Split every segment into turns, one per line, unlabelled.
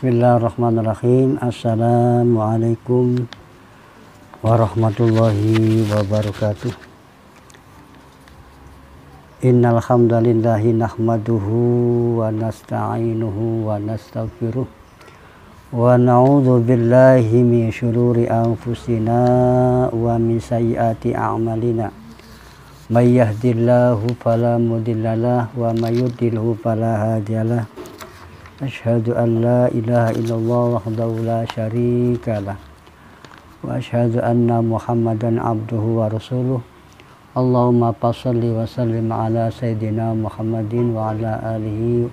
Bismillahirrahmanirrahim. Assalamualaikum warahmatullahi wabarakatuh. Innal hamdalillahi nahmaduhu wa nasta'inuhu wa nastaghfiruh wa na'udzu billahi min syururi anfusina wa min sayyiati a'malina. May yahdihillahu fala mudhillalah wa may yudlilhu fala hadiyalah. Asyhadu an la ilaha illallah wahdahu la syarikalah wa asyhadu anna Muhammadan abduhu wa rasuluh. Allahumma shalli wa sallim ala sayyidina Muhammadin wa ala alihi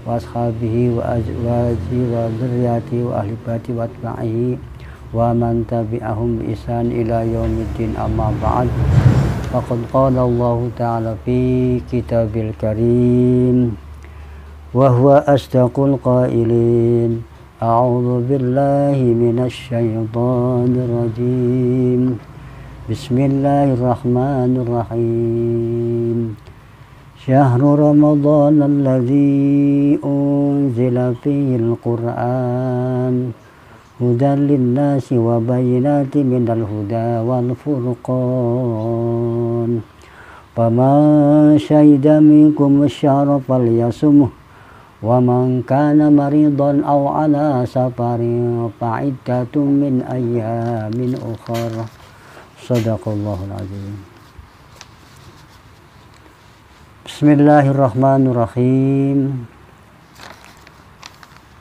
wa ashabihi wa azwajihi wa dzurriyyatihi wa ahli baiti wa atba'ihi wa man tabi'ahum bi ihsan ila yaumiddin, amma ba'd. Faqad qala Allah ta'ala fi kitabil karim wa huwa asdaqul qailin. A'udzu billahi minasy syaithanir rajim. Bismillahirrahmanirrahim. Syahrul Ramadan alladzi unzila fihil Qur'an hudan linnasi wa bayyinatin minal huda wal furqan. Faman syahida minkum asyhara falyasumhu wa man kana maridan aw ala safarin fa'iddatun min ayyamin ukhra. Shadaqallahul azim. Bismillahirrahmanirrahim.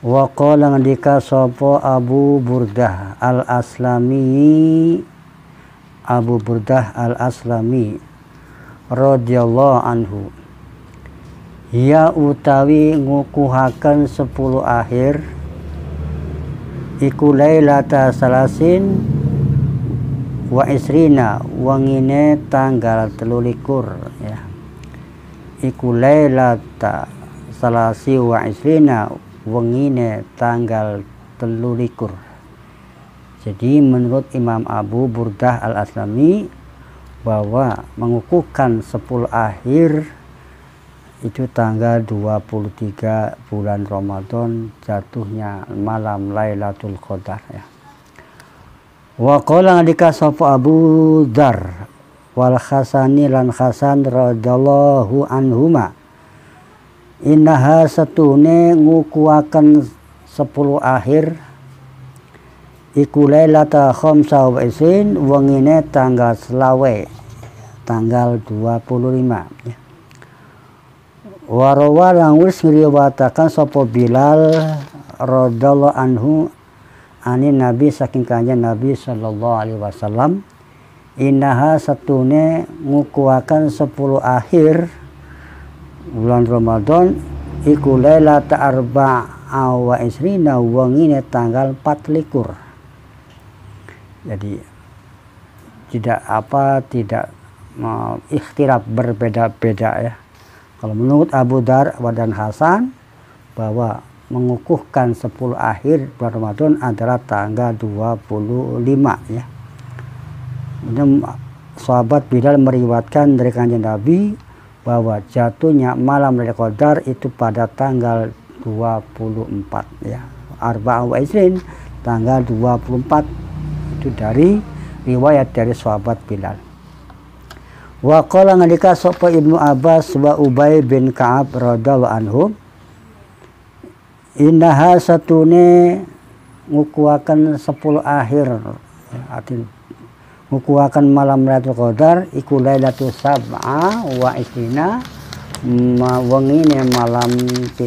Wa qala ngandika sapa Abu Burdah al-Aslami, Abu Burdah al-Aslami radhiyallahu anhu, ya utawi ngukuhaken 10 akhir iku lailata salasin wa isrina, wangine tanggal 23 ya. Iku lailata salasi wa isrina, wangine tanggal 23. Jadi menurut Imam Abu Burdah al-Aslami bahwa mengukuhkan 10 akhir itu tanggal 23 bulan Ramadan, jatuhnya malam Lailatul Qadar ya. Wa qala ngadika sapa Abu Dzar wal Hasani lan Hasan radhiyallahu anhuma, innaha satune ngukuaken 10 akhir iku lailata khamsa wa isin, wengine tanggal selawe, tanggal 25 ya. Warawa lang wis ngriwayataken sapa Bilal radhiyallahu anhu ani Nabi saking kanjeng Nabi sallallahu alaihi wasallam, innaha satune ngukuaken 10 akhir bulan Ramadan iku lailata arba'a wa isrina, wengine tanggal 24. Jadi tidak ikhtilaf, berbeda-beda ya. Kalau menurut Abu Dzar dan Hasan bahwa mengukuhkan 10 akhir bulan Ramadan adalah tanggal 25 ya. Kemudian sahabat Bilal meriwayatkan dari kanjeng Nabi bahwa jatuhnya malam Lailatul Qadar itu pada tanggal 24 ya. Arba'a wa isrin, tanggal 24. Itu dari riwayat dari sahabat Bilal. Wa qala ngadika sapa Ibnu Abbas wa Ubay bin Ka'ab radhiyallahu anhum, innaha satune ngukuaken 10 akhir, artinya ngukuaken malam Lailatul Qadar iku lailatul sab'a wa isrina, wengine malam 17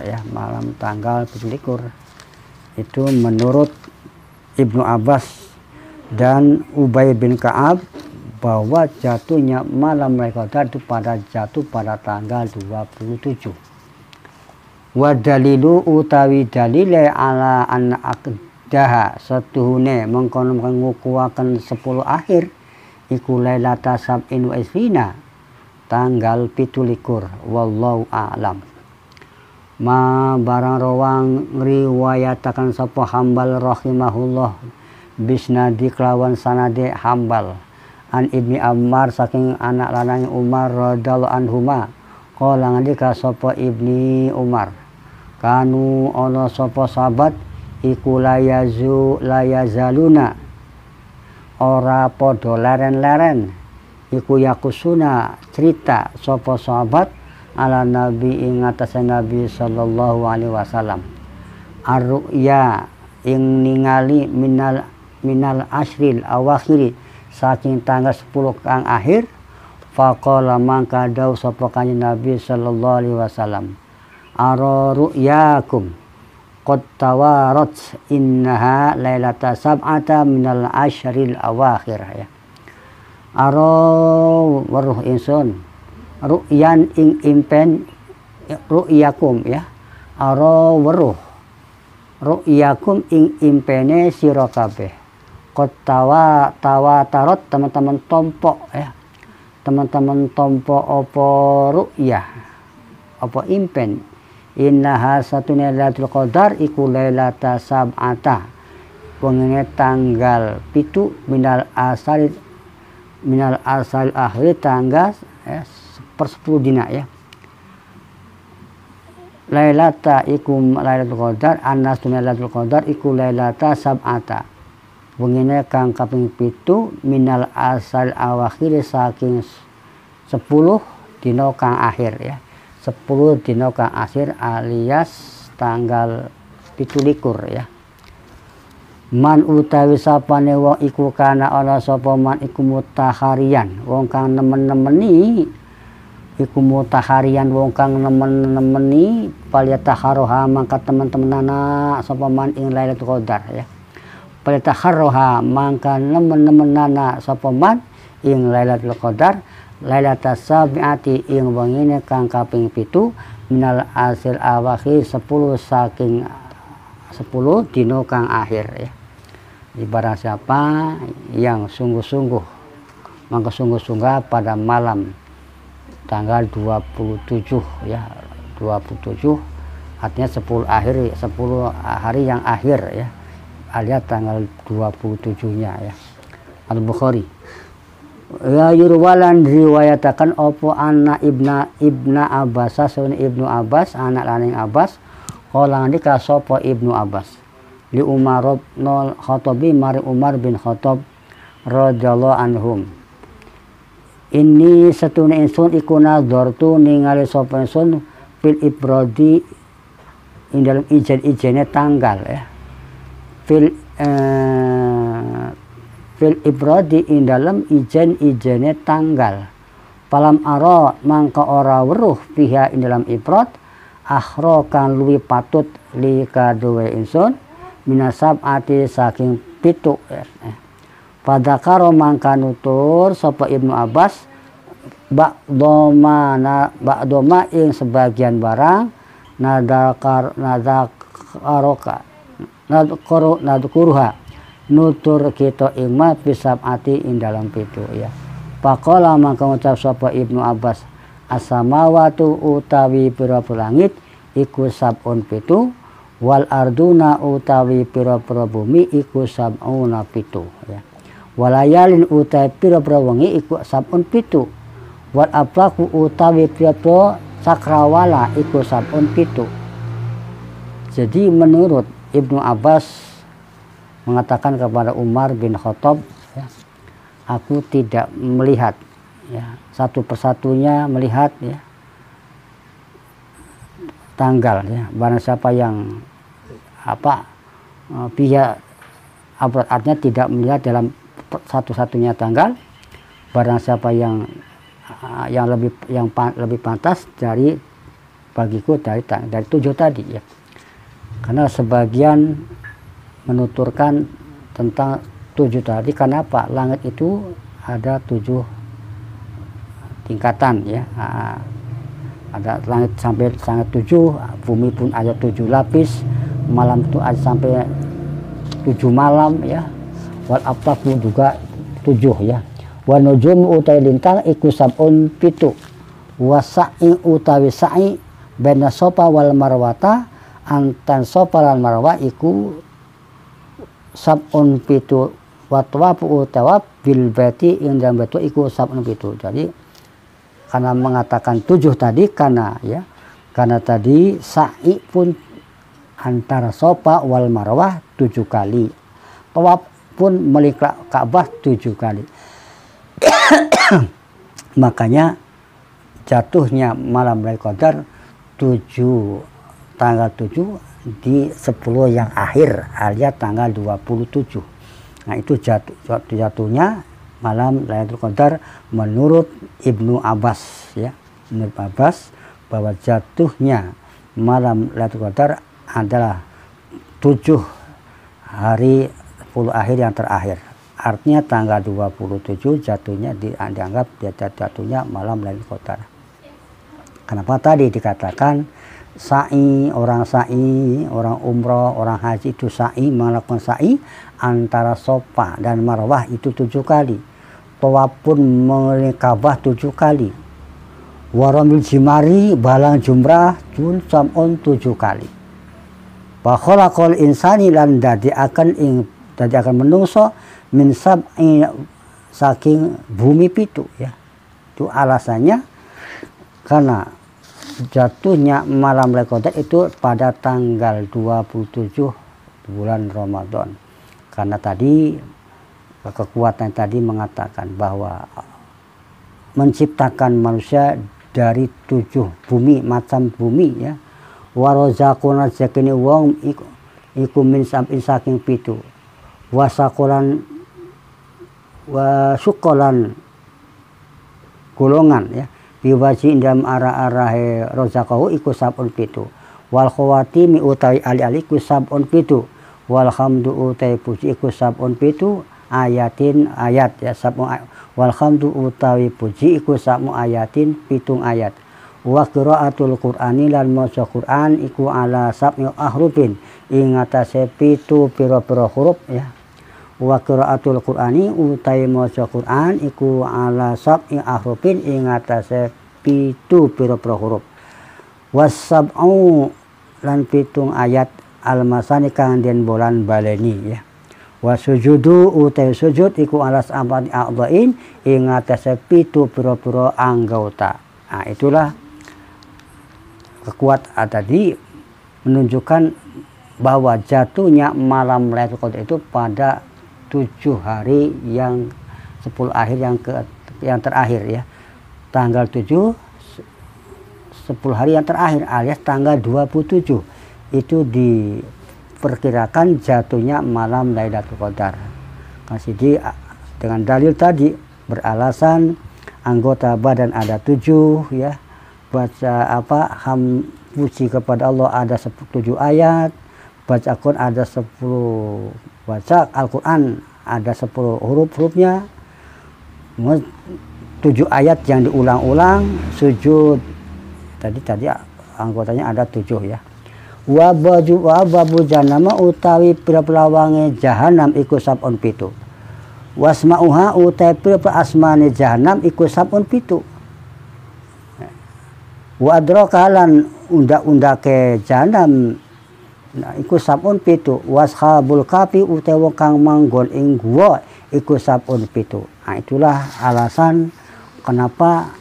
ya, malam tanggal 17. Itu menurut Ibnu Abbas dan Ubay bin Ka'ab bahwa jatuhnya malam Lailatul Qadar itu jatuh pada tanggal 27. Wa dalilu utawi dalile ala anna aqdaha satuhune mengkono ngukuaken 10 akhir iku lailata sab'in wa isrina, tanggal 17. Wallahu a'lam. Ma barang rawang ngriwayataken sapa Hambal rahimahullah bisnadi kelawan sanade Hambal an Ibni Ammar saking anak lanang Umar radhiyallahu anhuma, qala ngandika sapa Ibni Umar, kanu ana sapa sahabat iku layazaluna ora padha leren-leren iku yakusuna cerita sapa sahabat ala nabi ing atase nabi sallallahu alaihi wasallam ar-ru'ya ing ningali minal asril awakhiri saking tanggal 10 kang akhir. Faqala mangka dawu sapa kanjeng Nabi sallallahu alaihi wasallam ara ru'yakum qad tawarat innaha lailata sab'ata minal ashril awakhir ya. Ara weruh ingsun ru'yan ing impen ru'yakum ya. Ara weruh ru'yakum ing impene sira kabeh qad tawatarot teman-teman tompok ya. Teman-teman tompo apa ru'yah apa impen innaha satuna lailatul qadar iku lailata sab'ata wengene tanggal 7 minal asal akhir tanggal per 10 dina ya. Lailata iku lailatul qadar annasuna lailatul qadar iku lailata sab'ata wengine kang kaping 7 minal asal awakhir saking 10 dina kang akhir ya. 10 dina kang akhir alias tanggal 17 ya. Man utawi sapane wong iku kana ana sapa man iku mutaharian wong kang nemen-nemeni iku mutaharian wong kang nemen-nemeni palyataharoha mangka teman-teman anak sapa man ing lailatul qadar ya. Palyataharoha mangka nemen-nemenana sapa man ing lailatul qadar lailatas sabiati ing wengine kang kaping 7 minal asil awakhir 10 saking 10 dina kang akhir ya. Barang siapa yang sungguh-sungguh mangka sungguh-sungguh pada malam tanggal 27 ya 27 artinya 10 hari yang akhir ya alias tanggal 27-nya ya. Al-Bukhari ya yurwalan riwayatakan opo anak ibna Abbas saun ibnu Abbas anak laning Abbas kala ndika sapa ibnu Abbas li Umar bin Khattabi mari Umar bin Khattab radhiyallahu anhum ini satune ingsun iku nadzartu ningali sapa ingsun fil ibradi ing dalam ijen-ijene tanggal ya. Fil ibradi ing dalam ijen-ijene tanggal palam ara mangka ora weruh piha ing dalam ibrad akhra kan luwi patut li kaduwe ingsun minasab ati saking 7 pada karo mangka nutur sapa Ibnu Abbas ba'doma ing sebagian barang nadkuruha nutur kita ingma pisab ati ing dalam 7 ya. Faqala mangka ngucap sapa Ibnu Abbas as-samawatu utawi pira-pira langit iku sab'un 7 wal arduna utawi pira-pira bumi iku sab'una 7 ya. Walayalin utawi pira-pira wengi iku sab'un 7 wal aflaku utawi pira-pira sakrawala iku sab'un 7. Jadi menurut Ibnu Abbas mengatakan kepada Umar bin Khattab ya, aku tidak melihat ya, satu persatunya melihat ya, tanggal ya. Barang siapa yang pihak artinya tidak melihat dalam satu-satunya tanggal, barang siapa yang lebih pantas dari bagiku dari 7 tadi ya. Karena sebagian menuturkan tentang 7 tadi, kenapa langit itu ada 7 tingkatan ya. Ada langit sampai 7, bumi pun ada 7 lapis, malam itu ada sampai 7 malam ya. Wal aflaq juga 7 ya. Wa nujum utawi lintang iku sab'un 7. Wa sa'i utawi sa'i baina safa wal marwata antan safa lan marwa iku sab'un 7 wa tawafu tawaf bil baiti ing dalam batu iku sab'un 7. Jadi karena mengatakan 7 tadi karena tadi sa'i pun antara Safa wal Marwah 7 kali. Tawaf pun melihat Ka'bah 7 kali. Makanya jatuhnya malam Lailatul Qadar tanggal 7 di 10 yang akhir alias tanggal 27. Nah itu jatuhnya malam Lailatul Qadar menurut Ibnu Abbas ya. Menurut Abbas bahwa jatuhnya malam Lailatul Qadar adalah 7 hari 10 akhir yang terakhir. Artinya tanggal 27 jatuhnya dianggap jatuhnya malam Lailatul Qadar. Kenapa tadi dikatakan sa'i, orang umroh, orang haji itu sa'i, melakukan sa'i antara Safa dan Marwah itu 7 kali. Tawaf pun melihat Ka'bah 7 kali. Waramil jimari, balang jumrah pun sam'un 7 kali. Wa khalaqal insani lan dadi akan menungso min sab'i saking bumi pitu ya. Itu alasannya karena jatuhnya malam Lailatul Qadar itu pada tanggal 27 bulan Ramadan. Karena tadi kekuatan tadi mengatakan bahwa menciptakan manusia dari 7 bumi, macam bumi ya. Warazaquna zakini wong iku min sab'in saking pitu. Wasakolan wa syukolan golongan ya. Biwaji dalam arah-arahe rozakahu iku sab'un pitu. Wal khawatimi utawi ali-ali iku sab'un pitu. Walhamdu utawi puji iku sab'un pitu. Ayatin ayat ya sab'un walhamdu utawi puji iku sab'un ayatin pitung ayat. Wa qiraatul qur'ani lan maca Qur'an iku ala sab'i ahrufin ing atase pitu pira-pira huruf ya. Wa qiraatul qur'ani utawi maca Qur'an iku ala sab'i ahrufin ing atase pitu pira-pira huruf. Wasab'u lan pitung ayat almasani kang den bolan baleni ya. Wa sujudu utawi sujud iku ala sab'i a'dha'in ing atase pitu pira-pira anggota. Nah itulah kekuatan tadi menunjukkan bahwa jatuhnya malam Lailatul Qadar itu pada 7 hari yang 10 akhir yang terakhir ya. Tanggal 7 10 hari yang terakhir alias tanggal 27 itu diperkirakan jatuhnya malam Lailatul Qadar. Masih dengan dalil tadi beralasan anggota badan ada 7 ya. Baca puji kepada Allah ada 7 ayat. Baca Quran ada 10, baca Al-Quran ada 10 huruf-hurufnya, 7 ayat yang diulang-ulang, sujud tadi anggotanya ada 7 ya. Wa babu jahannama utawi pira-pira wange jahanam iku sab'un pitu. Wasma'uha utawi pira-pira asmane jahanam iku sab'un pitu. Wa adraka lan unda-undake jahanam nah iku sab'un pitu. Washabul kafi utawa kang manggon ing guwa iku sab'un pitu. Nah itulah alasan kenapa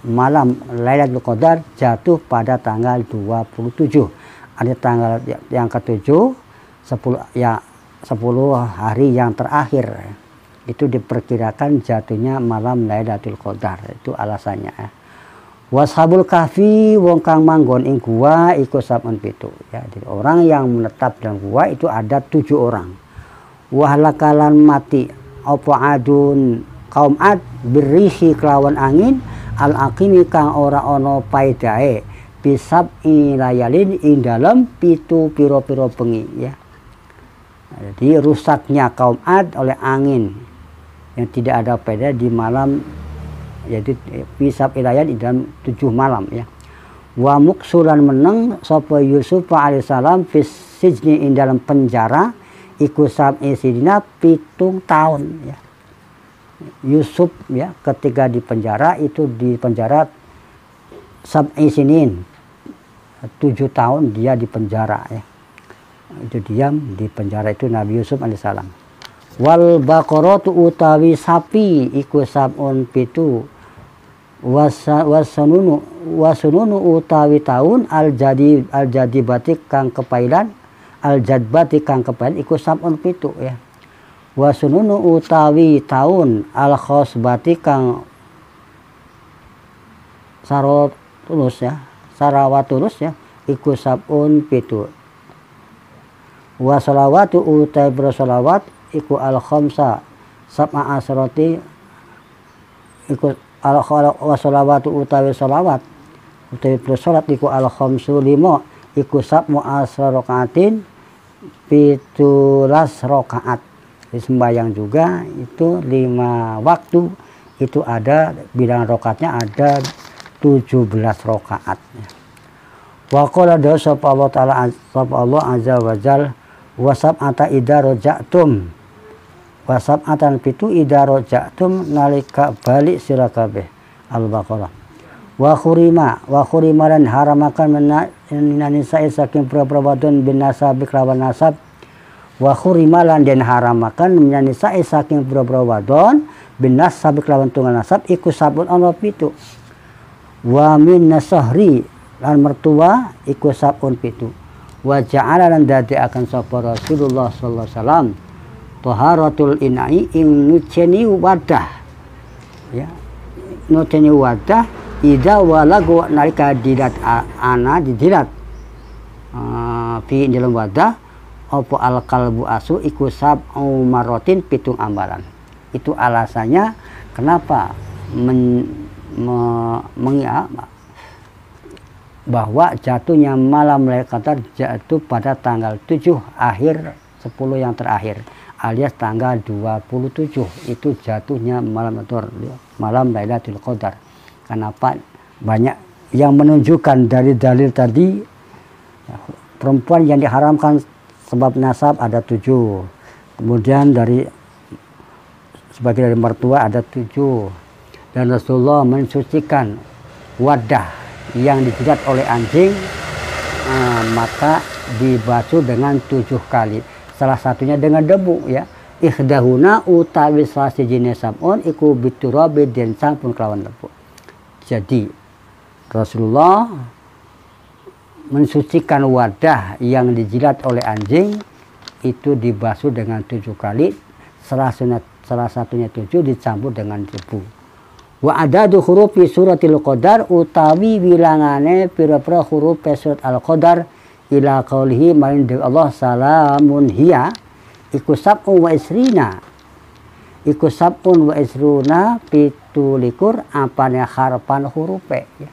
malam Lailatul Qadar jatuh pada tanggal 27. Ada tanggal yang ke-7 10 hari yang terakhir itu diperkirakan jatuhnya malam Lailatul Qadar. Itu alasannya ya. Washabul kahfi wong kang manggon ing gua iku sab'un pitu ya. Jadi orang yang menetap dalam gua itu ada 7 orang. Wahlakalan mati apa adun kaum ad berihi kelawan angin al aqimi kang ora ana paedahe bisab'i layalin ing dalam pitu piro-piro bengi ya. Jadi rusaknya kaum ad oleh angin yang tidak ada faedah di malam, yaitu pisab ilayat di dalam 7 malam ya. Wa muksulan meneng sapa Yusuf alaihissalam fis sijni ing dalam penjara iku sab'i sidina 7 tahun ya. Yusuf ya ketika di penjara itu di penjara sab'i sinin 7 tahun dia di penjara ya. Itu diam di penjara itu Nabi Yusuf alaihissalam. Wal baqaratu utawi sapi iku sab'un pitu wasununu utawi taun al jadibati kang kepailan iku sabun pitu ya. Wasununu utawi taun al khosbati kang sarawatulus ya iku sabun pitu. Wa sholawatu utawi bersolawat iku al khamsa sab'a asrati iku wa sholawatu utawi sholawat utawi bersolat iku al khamsu lima iku sab'u asra rakaatin 17 rakaat. Sembahyang juga itu 5 waktu itu ada bilangan rakaatnya ada 17 rakaat. Wa qala da sapa Allah taala sapa Allah azza wa jal wasab'ata idza raja'tum wasab'atan pitu idza raja'tum nalika balik sira kabeh. Al-Baqarah. Wa khurima lan haramakan nisa saking prawadon bin nasab kelawan nasab. Wa khurima lan den haramakan nisa saking prawadon bin nasab kelawan tunggal nasab iku sabun ana pitu. Wa min nasahri lan mertua iku sabun pitu. Wa ja'ala lan dadekaken sapa Rasulullah sallallahu alaihi wasallam taharatul ina'i ing nuceni wadah ya nuceni wadah ida walagu nalika dilat ana didilat fi dalam wadah apa al qalbu asu iku sab'u marotin pitung ambalan. Itu alasannya kenapa bahwa jatuhnya malam Lailatul Qadar jatuh pada tanggal 7 akhir 10 yang terakhir alias tanggal 27 itu jatuhnya malam Lailatul Qadar. Kenapa? Banyak yang menunjukkan dari dalil tadi perempuan yang diharamkan sebab nasab ada 7, kemudian dari sebagai dari mertua ada 7, dan Rasulullah mensucikan wadah yang dijilat oleh anjing maka dibasuh dengan 7 kali, salah satunya dengan debu ya. Ikhdahuna utawi salasi jenis sabun iku biturabi den sampun kelawan debu. Jadi Rasulullah mensucikan wadah yang dijilat oleh anjing itu dibasuh dengan 7 kali, salah satunya 7 dicampur dengan debu. Wa adadu hurufi suratil qadar utawi wilangane pira-pira huruf surat al-qadar ila qaulihi main Allah salamun hiya iku sab'un wa isrina iku sab'un wa isruna pitulikur apane harapan hurufe ya.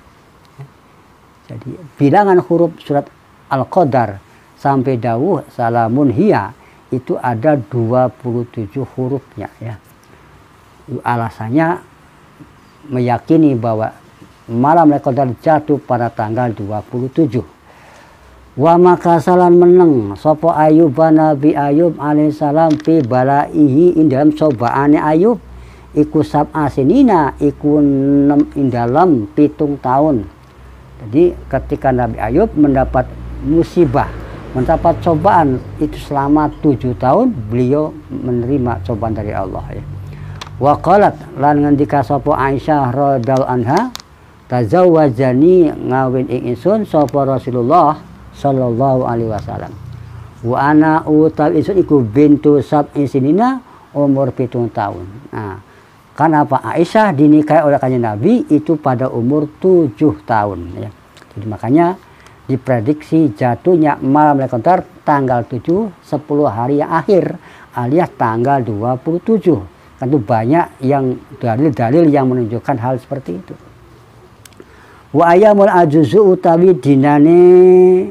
Jadi bilangan huruf surat al-qadar sampai dawuh salamun hiya itu ada 27 hurufnya ya. Alasannya meyakini bahwa malam Lailatul Qadar jatuh pada tanggal 27. Wa makasalan meneng sapa Ayub Nabi Ayub alaihissalam fi balaihi ing dalam cobaane Ayub iku sab'a sinina iku dalam 7 tahun. Jadi ketika Nabi Ayub mendapat musibah, mendapat cobaan itu selama 7 tahun beliau menerima cobaan dari Allah ya. Wa qalat lan ngendika sapa Aisyah radhiyallahu anha tazawwajani ngawin ing ingsun sapa Rasulullah sallallahu alaihi wasallam. Wa ana utawi ingsun iku bintu sab'in sinina umur 7 tahun. Nah, kenapa Aisyah dinikahi oleh kanjeng Nabi itu pada umur 7 tahun ya. Jadi makanya diprediksi jatuhnya malam Lailatul Qadar tanggal 7 10 hari yang akhir alias tanggal 27. Tentu banyak yang dalil-dalil yang menunjukkan hal seperti itu. Wa ayamul ajuzu utawi dinane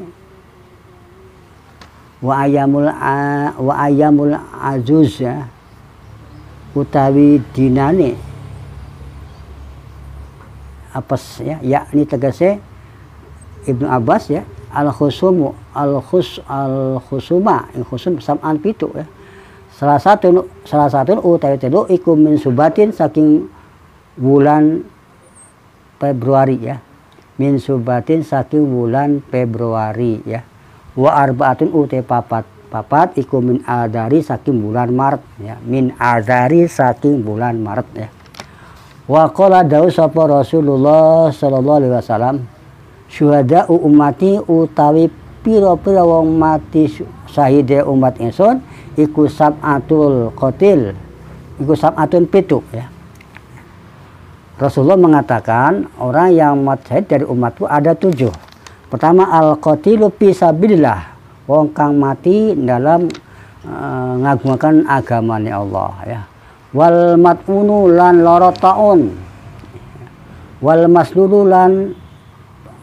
wa ayamul ajuz ya utawi dinane apes ya yakni tegese Ibnu Abbas ya al-khusuma sam'an pitu ya. Salah satu utawi telu iku min subatin saking bulan Februari ya. Min subatin saking bulan Februari ya. Wa arbaatun utawi papat iku min adari saking bulan Maret ya. Min adari saking bulan Maret ya. Wa qala dawu sapa Rasulullah sallallahu alaihi wasallam, syuhada ummati utawi pira-pira wong mati syahide umat ingsun iku sab'atul qatil, iku sab'atun pitu ya. Rasulullah mengatakan orang yang mati syahid dari umatku ada 7. Pertama al-qatilu fi sabilillah, wong kang mati dalam ngagungkan agamane Allah ya. Wal mat'unu lan lara taun, wal maslulu lan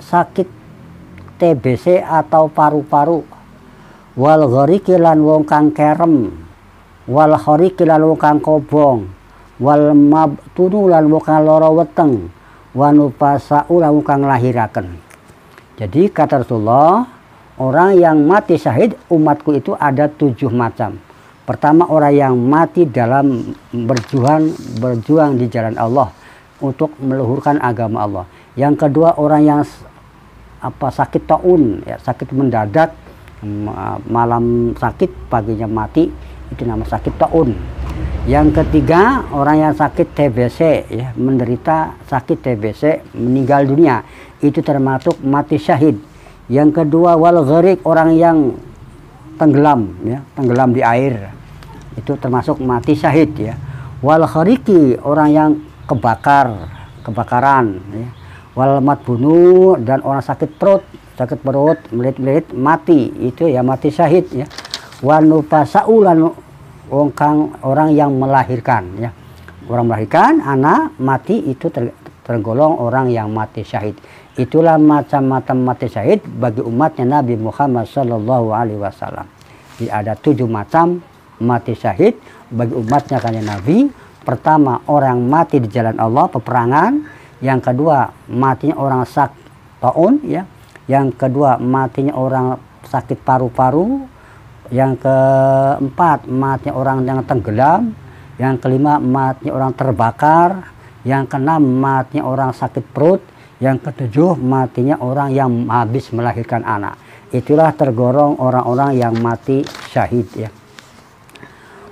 sakit TBC atau paru-paru, wal ghariki lan wong kang kerem, wal khariki lan wong kang kobong, wal mabtunu lan wong kang lara weteng, wa nufasa'u lan wong kang lahiraken. Jadi kata Rasulullah, orang yang mati syahid umatku itu ada 7 macam. Pertama, orang yang mati dalam berjuang di jalan Allah untuk meluhurkan agama Allah. Yang kedua, orang yang sakit taun, ya, sakit mendadak, malam sakit, paginya mati, itu nama sakit taun. Yang ketiga, orang yang sakit TBC, ya, menderita sakit TBC, meninggal dunia, itu termasuk mati syahid. Yang kedua, wal gharik, orang yang tenggelam, ya, tenggelam di air, itu termasuk mati syahid ya. Wal khariki, orang yang kebakaran ya. Wal matbunu, dan orang sakit perut melit-melit mati, itu ya mati syahid ya. Wa nufasa'ulan, orang yang melahirkan ya. Orang melahirkan anak mati itu tergolong orang yang mati syahid. Itulah macam-macam mati syahid bagi umatnya Nabi Muhammad sallallahu alaihi wasallam. Jadi ada 7 macam mati syahid bagi umatnya kan Nabi. Pertama, orang mati di jalan Allah, peperangan. Yang kedua, matinya orang sakit taun ya. Yang kedua, matinya orang sakit paru-paru. Yang keempat, matinya orang yang tenggelam. Yang kelima, matinya orang terbakar. Yang keenam, matinya orang sakit perut. Yang ketujuh, matinya orang yang habis melahirkan anak. Itulah tergolong orang-orang yang mati syahid ya.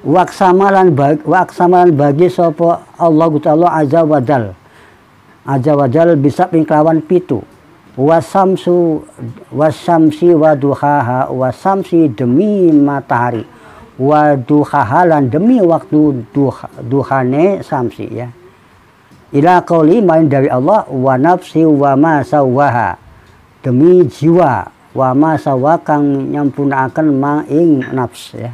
Waksamalan bagi sapa Allah Ta'ala azza wajal bisa pingklawan pitu. Wasamsi wa duhaha, wasamsi demi matahari, wa duhaha lan demi waktu duhane samsi ya. Ila qauli main dari Allah, wa nafsi wa ma sawaha, demi jiwa, wa ma sawa kang nyampunaken mang ing nafs ya.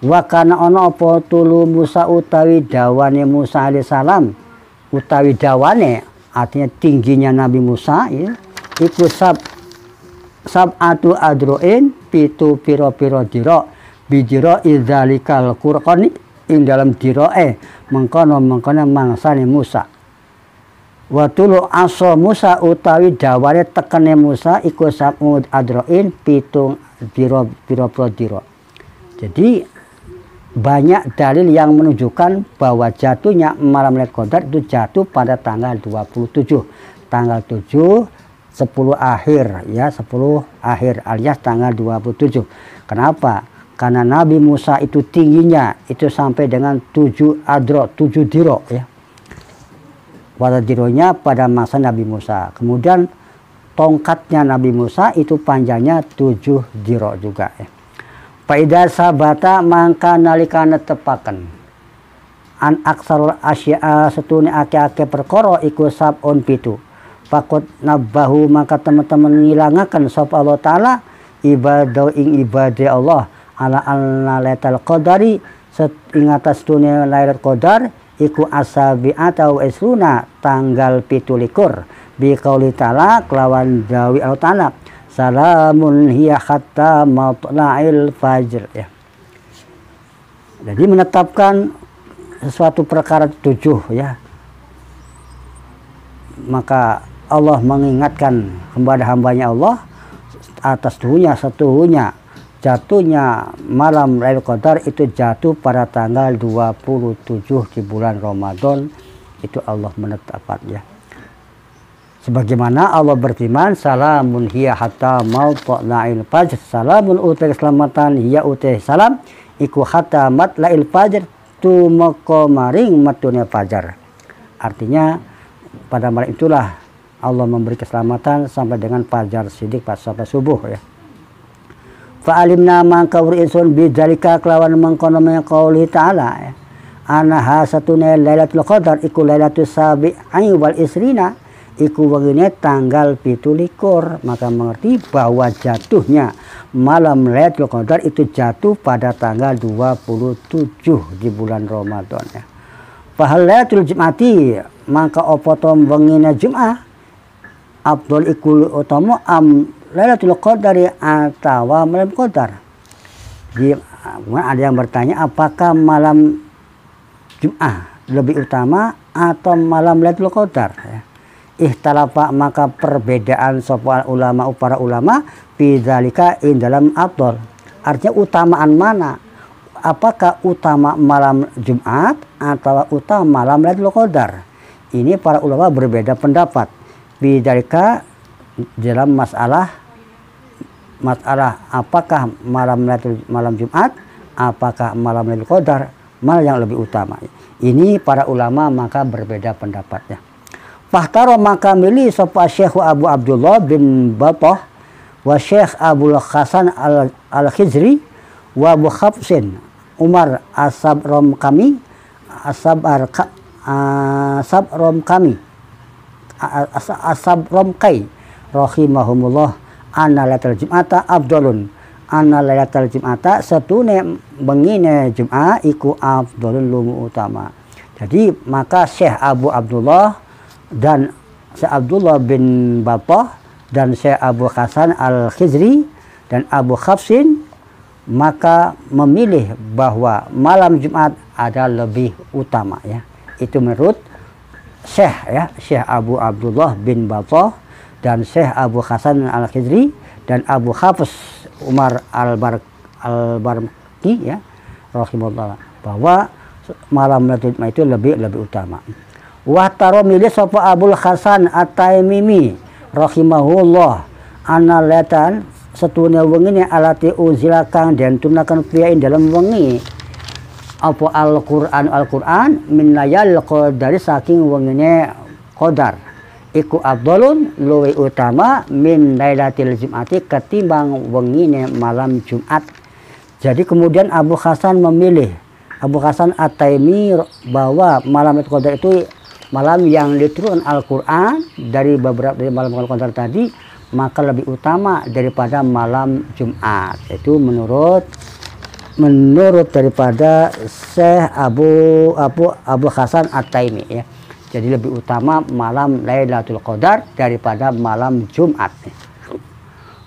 Wa kana ana apa tulu Musa utawi dawane Musa alaihissalam, utawi dawane artinya tingginya Nabi Musa ya, iku sab'atu adroin, pitu piro-piro diro, bijiro idzalikal qur'ani, ing dalam diroe mengkono mangsane Musa. Wa tulu aso Musa utawi dawane tekene Musa iku sab'ud adroin, pitu piro diro. Jadi banyak dalil yang menunjukkan bahwa jatuhnya malam Lailatul Qadar itu jatuh pada tanggal 27. Tanggal 7, 10 akhir ya, 10 akhir alias tanggal 27. Kenapa? Karena Nabi Musa itu tingginya itu sampai dengan 7 adro, 7 diro ya. Pada dironya pada masa Nabi Musa. Kemudian tongkatnya Nabi Musa itu panjangnya 7 diro juga ya. Faida sabata mangka nalikana tepaken an aksarul asya'a setune ake-ake perkara iku sab'un pitu. Fakut nabahu maka teman-teman ngilangaken sapa Allah taala ibadah ing ibadah Allah ala Lailatul Qadari ing atas setune Lailatul Qadar iku asabi'ata wa isruna tanggal 17 bi qauli taala kelawan dawi Allah taala salamun hiya hatta matla'il fajr ya. Jadi menetapkan sesuatu perkara 7 ya. Maka Allah mengingatkan kepada hambanya Allah atas setuhunya jatuhnya malam Lailatul Qadar itu jatuh pada tanggal 27 di bulan Ramadan, itu Allah menetapkan ya. Sebagaimana Allah berfirman, salamun hiya hatta matla'il fajr, salamun utai keselamatan hiya utai salam iku hatta matla'il fajr tumeka maring metune fajar. Artinya pada malam itulah Allah memberi keselamatan sampai dengan fajar sidik pas sampai subuh ya. Fa'alimna man kawri insun bidzalika kelawan mengkono qauli ta'ala ya. Anaha satuna lailatul qadar iku lailatul sabi'i wal isrina iku wengine tanggal 17. Maka mengerti bahwa jatuhnya malam Lailatul Qadar itu jatuh pada tanggal 27 di bulan Ramadan ya. Fahal Lailatul Jum'ati maka apa to wengine Jumat afdal iku utama Lailatul Qadari atawa malam Qadar. Jadi ada yang bertanya apakah malam Jumat lebih utama atau malam Lailatul Qadar ya. Ikhtalafa maka perbedaan sapa ulama para ulama bidzalika in dalam afdal. Artinya utamaan mana? Apakah utama malam Jumat atau utama malam Lailatul Qadar? Ini para ulama berbeda pendapat. Bidzalika dalam masalah apakah malam Jumat, apakah malam Lailatul Qadar mana yang lebih utama. Ini para ulama maka berbeda pendapatnya. Fahtaro maka milih sapa Syekh Abu Abdullah bin Battah wa Syekh Abul Hasan Al-Khizri wa Abu Hafsin Umar Asabrom kami rahimahumullah anna lailatul jum'ata afdalun anna lailatul jum'ata satune bengine Jumat iku afdalun lumu utama. Jadi maka Syekh Abu Abdullah dan Syekh Abdullah bin Battah dan Syekh Abu Hasan Al-Khizri dan Abu Hafsin maka memilih bahwa malam Jumat ada lebih utama ya. Itu menurut Syekh ya, Syekh Abu Abdullah bin Battah dan Syekh Abu Hasan Al-Khizri dan Abu Hafs Umar Al-Barmaki ya rahimahullah bahwa malam Jumat itu lebih utama. Wa taro milih sapa Abul Hasan At-Taimimi rahimahullah ana latan setune wengine alati uzila kang den tunakan piyain dalam wengi apa Al-Qur'an min layal qadari saking wengine qadar iku afdalun luwih utama min lailatul jum'ati ketimbang wengine malam Jumat. Jadi kemudian Abu Hasan memilih Abu Hasan At-Taimi bahwa malam Lailatul Qadar itu malam yang diturunkan Al-Quran dari malam Al-Qadar tadi maka lebih utama daripada malam Jumat. Itu menurut daripada Syekh Abu Hasan At-Taimi ya. Jadi lebih utama malam Lailatul Qadar daripada malam Jumat.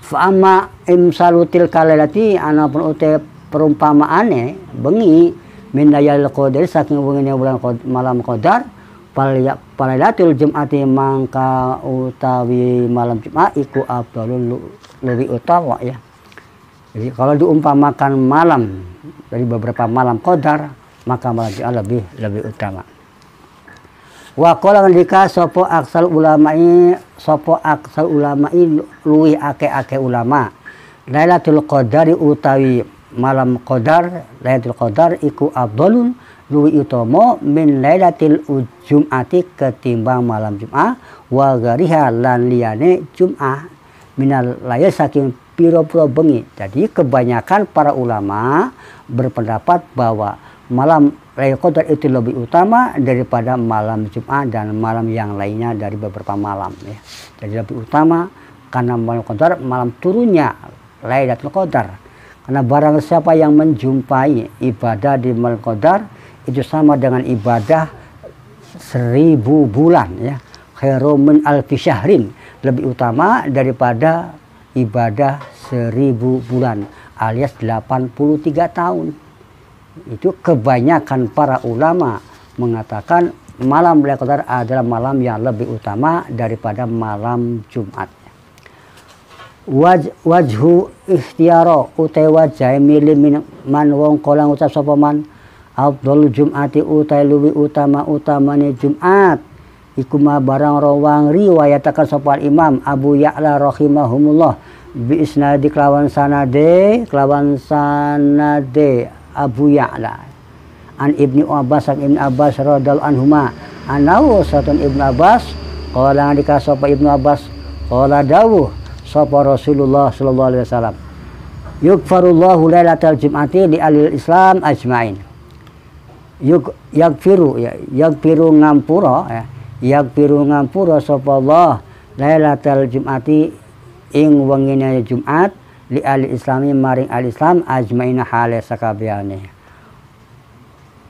Fa amma imsalutil kalailati anapun ute perumpamaane bengi min Lailatul Qadar saking wengine bulan malam Qadar Lailatul Jum'ati mangka utawi malam Jumat iku afdalul lebih utama ya. Jadi kalau diumpamakan malam dari beberapa malam Qadar maka malam Jumat lebih utama. Wa qala ngendika sapa aksal ulama'i luwih akeh ulama Lailatul Qadari utawi malam Qadar Lailatul Qadar iku afdalun luwih utama min lailatil jum'ati ketimbang malam Jumat wa ghariha lan liyane Jumat minal layal saking pira-pira bengi. Jadi kebanyakan para ulama berpendapat bahwa malam Lailatul Qadar itu lebih utama daripada malam Jumat dan malam yang lainnya dari beberapa malam ya. Jadi lebih utama karena malam Qadar malam turunnya Lailatul Qadar. Karena barang siapa yang menjumpai ibadah di malam Qadar itu sama dengan ibadah 1000 bulan ya. Khairum min alfi syahrin, lebih utama daripada ibadah 1000 bulan alias 83 tahun. Itu kebanyakan para ulama mengatakan malam Lailatul Qadar adalah malam yang lebih utama daripada malam Jumat. Wajhu ikhtiyara utai wajah milih man wong kolang ucap sapa man afdhalul jum'ati utai luwi utamane Jumat iku ma barang rawang riwayatakan sapa Imam Abu Ya'la rahimahumullah bi isnadi kelawan sanade Abu Ya'la an Ibnu Abbas radhiyallahu anhuma anahu satun Ibnu Abbas qala ngendika sapa Ibnu Abbas qala dawuh sapa Rasulullah sallallahu alaihi wasallam yukfarullahu lailatal jum'ati li alil Islam ajmain. Yagfiru ya, yagfiru ngampura ya, yagfiru ngampura sapa Allah lailatal jum'ati ing wengine Jumat li alil Islami maring al Islam ajmain hale sakabehane.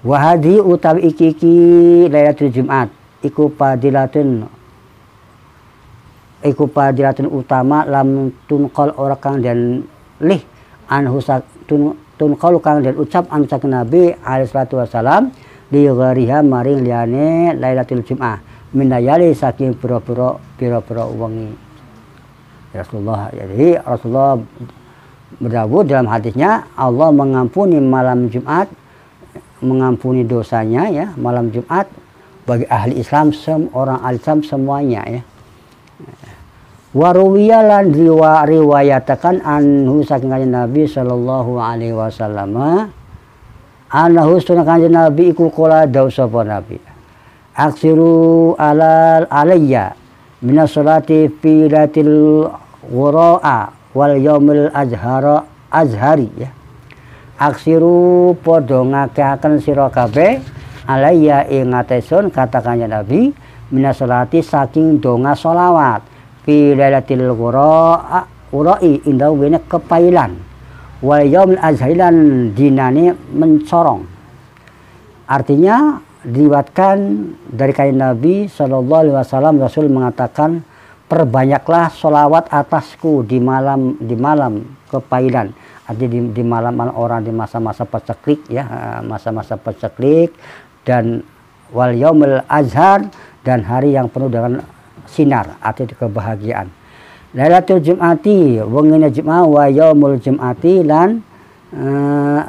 Wa hadhi utawi iki lailatul Jumat iku padilatun utama lam tunqal ora kang dan lih anhu tunqal kang dan ucap an saking Nabi alaihi salatu wasalam li ghariha maring liyane lailatul Jumat min layali saking pira-pira wengi. Rasulullah, jadi Rasulullah berdawuh dalam hadisnya Allah mengampuni malam Jumat, mengampuni dosanya ya malam Jumat bagi ahli Islam, orang ahli Islam semuanya ya. Waruwiyalan riwayatakan anhu saking kanjeng Nabi sallallahu alaihi wasallam anhu sunah kanjeng Nabi iku qala dawu sapa Nabi aksiru alayya minas salati fi latil ghura'a wal yaumil azhari ya. Aksiru padha ngakehaken sira kabeh alayya ing ngatesun kata kanjeng Nabi minas salati saking donga selawat fi lailatil ghura'i indah wene kepailan wal yaumil azharilan dinane mencorong. Artinya diriwayatkan dari kanjeng Nabi sallallahu alaihi wasallam Rasul mengatakan perbanyaklah sholawat atasku di malam kepailan. Artinya di malam orang di masa-masa paceklik ya, masa-masa paceklik dan wal yaumil azhar dan hari yang penuh dengan sinar atau kebahagiaan. Lailatul Jum'ati wengine Jumat wa yaumul Jum'ati lan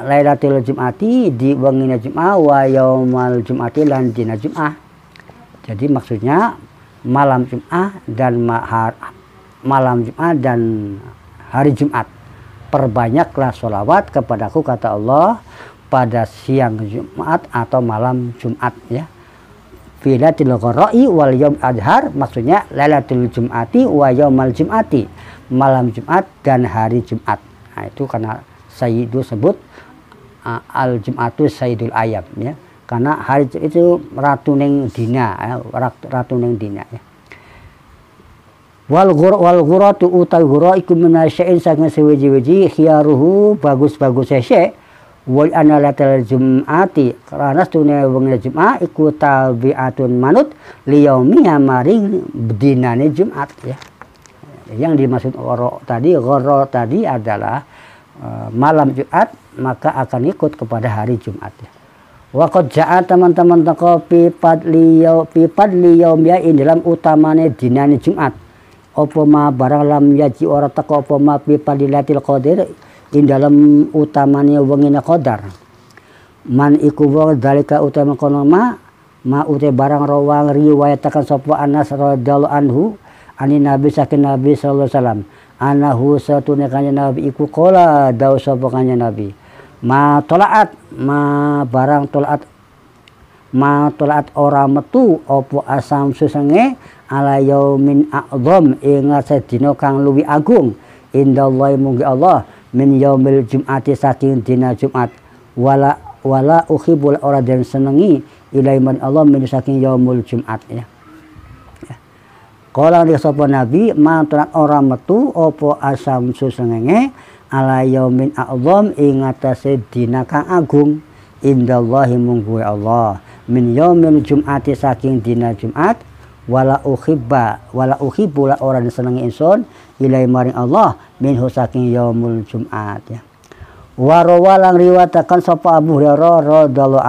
Lailatul Jum'ati di wengine Jumat wa yaumul Jum'ati lan dina Jumat. Jadi maksudnya malam Jumat dan malam Jumat dan hari Jumat perbanyaklah sholawat kepadaku kata Allah pada siang Jumat atau malam Jumat ya. Lailatul ghura'i wal yaum adhar maksudnya Lailatul Jum'ati wa yaumal Jum'ati malam Jumat dan hari Jumat. Nah itu karena Sayyidu sebut al Jum'atu Sayyidul Ayyam ya. Karena hari itu ratu ning dina ya, ratu ning dina ya. Wal ghuratu utai ghura iku minasya'in saking sewiji-wiji khiyaruhu bagus-bagus syekh wal analatal Jum'ati karena stune wengi Jumat iku tabiatun manut liyaumiha maring dinane Jumat ya. Yang dimaksud ghara tadi adalah malam Jumat maka akan ikut kepada hari Jumat ya. Wa qad ja'a teman-teman teko pipad liyaumiha dalam utamane dinane Jumat. Apa ma barang lam yaji ora teko apa ma pipadilatil qadir in dalam utamanya wengine qadar man iku wa dalika utama kono ma utai barang rawang riwayatakan sapa Anas radhiyallahu anhu ani Nabi saking Nabi sallallahu alaihi wasallam anahu satune kanjeng Nabi iku qala dawu sapa kanjeng Nabi ma tolaat ora metu apa asam susenge ala yaumin a'dzam ing sedina kang luwih agung indallahi munggi Allah min yaumil Jum'ati saking dina Jumat wala ukhibul ora den senengi ilaiman Allah min saking yaumul Jumat ya. Kala sapa Nabi mantunan ora metu apa asam susengenge ala yaumin a'dzam ing atase dina kang agung indallahi munggu Allah min yaumil Jum'ati saking dina Jumat wala uhibbu la ora disenengi ingsun ilai maring Allah minhu saking yaumul Jumat ya. Wa rawalang riwayataken sapa Abu Hurairah radhiyallahu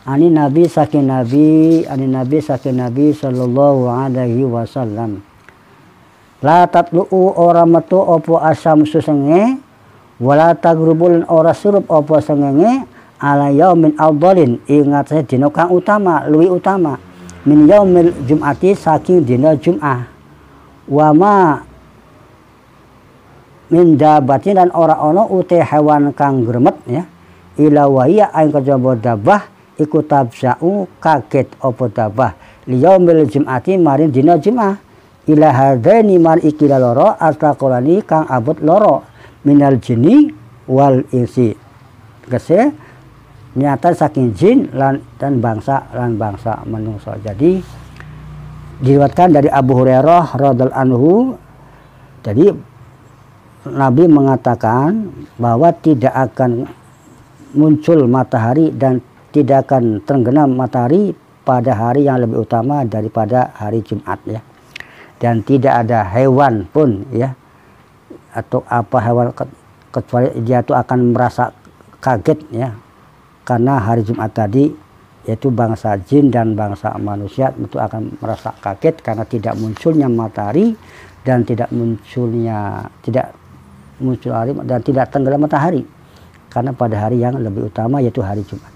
ani Nabi saking Nabi sallallahu alaihi wasallam la tatlu'u ora metu apa asam susenge wala tagrubul ora surup apa sengenge ala yaumin afdalin ingat saya dina kang utama luwih utama min yaumil Jum'ati saking dina Jum'ah wa ma min dabatin dan ora ana uti hewan kang gremet ya ila wa hiya aing kejaba dabah iku tabsa'u kaget apa dabah liyaumil jum'ati maring dina Jumat ila hadaini mar ikila loro astaqolani kang abot loro minal jinni wal insi tegese niatan saking jin dan bangsa manungsa. Jadi diriwayatkan dari Abu Hurairah radhiyallahu anhu, jadi Nabi mengatakan bahwa tidak akan muncul matahari dan tidak akan terbenam matahari pada hari yang lebih utama daripada hari Jumat ya. Dan tidak ada hewan pun ya atau apa hewan kecuali dia itu akan merasa kaget ya, karena hari Jumat tadi yaitu bangsa jin dan bangsa manusia itu akan merasa kaget karena tidak munculnya matahari dan tidak muncul hari dan tidak tenggelam matahari karena pada hari yang lebih utama yaitu hari Jumat.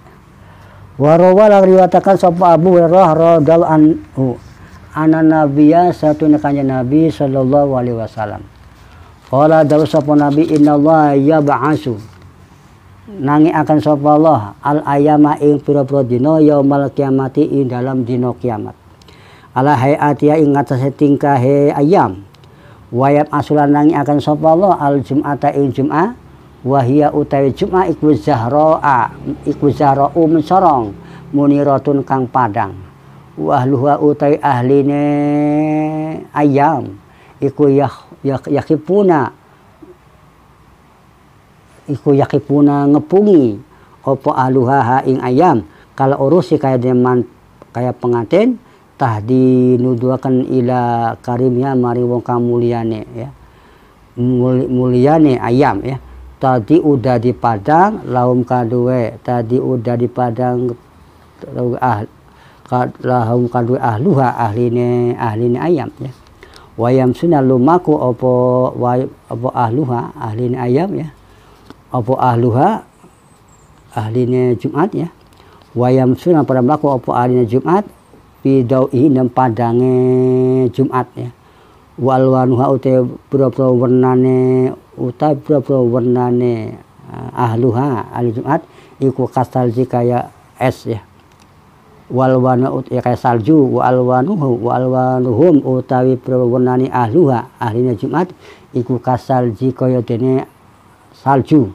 Warawala riwayatakan sapa Abu Hurairah radhiyallahu anhu ana nabiyya satuna kanjeng Nabi sallallahu alaihi wasallam. Qala dawu sapa Nabi innallaha yab'atsu nangi akan sapa Allah al ayama ing pira-pira dina yaumul kiamati ing dalam dina kiamat. Ala hayatiya ing atase tingkahe ayam. Wayab asulan nangi akan sapa Allah al jum'ata ing jum'ah wahia utawi jum'ah iku zahra'u mensorong muniratun kang padang. Wahluha utawi ahline ayam iku yakipuna ngepungi opo ahluha ha ing ayam kalau urusi kaya deman kaya pengantin tahdi nuduakan ila karimnya mari wong kang mulyane ya mulyane ayam ya tadi udah di padang laum kadue tadi udah di padang lahum kadue ahluha ahline ayam ya wayam sunna lumaku opo ahluha ahline ayam ya opo ahluha ahline Jumat ya wayam sunna pada mlaku opo ahline Jumat bidau'i dan padange Jumat ya walwanuha utai pura-pura wernane ahluha ahli Jumat iku kasalji kaya es ya walwanu ya kaya salju walwanuhum utawi pura wernane ahluha ahlinya Jumat iku kasalji kaya dene salju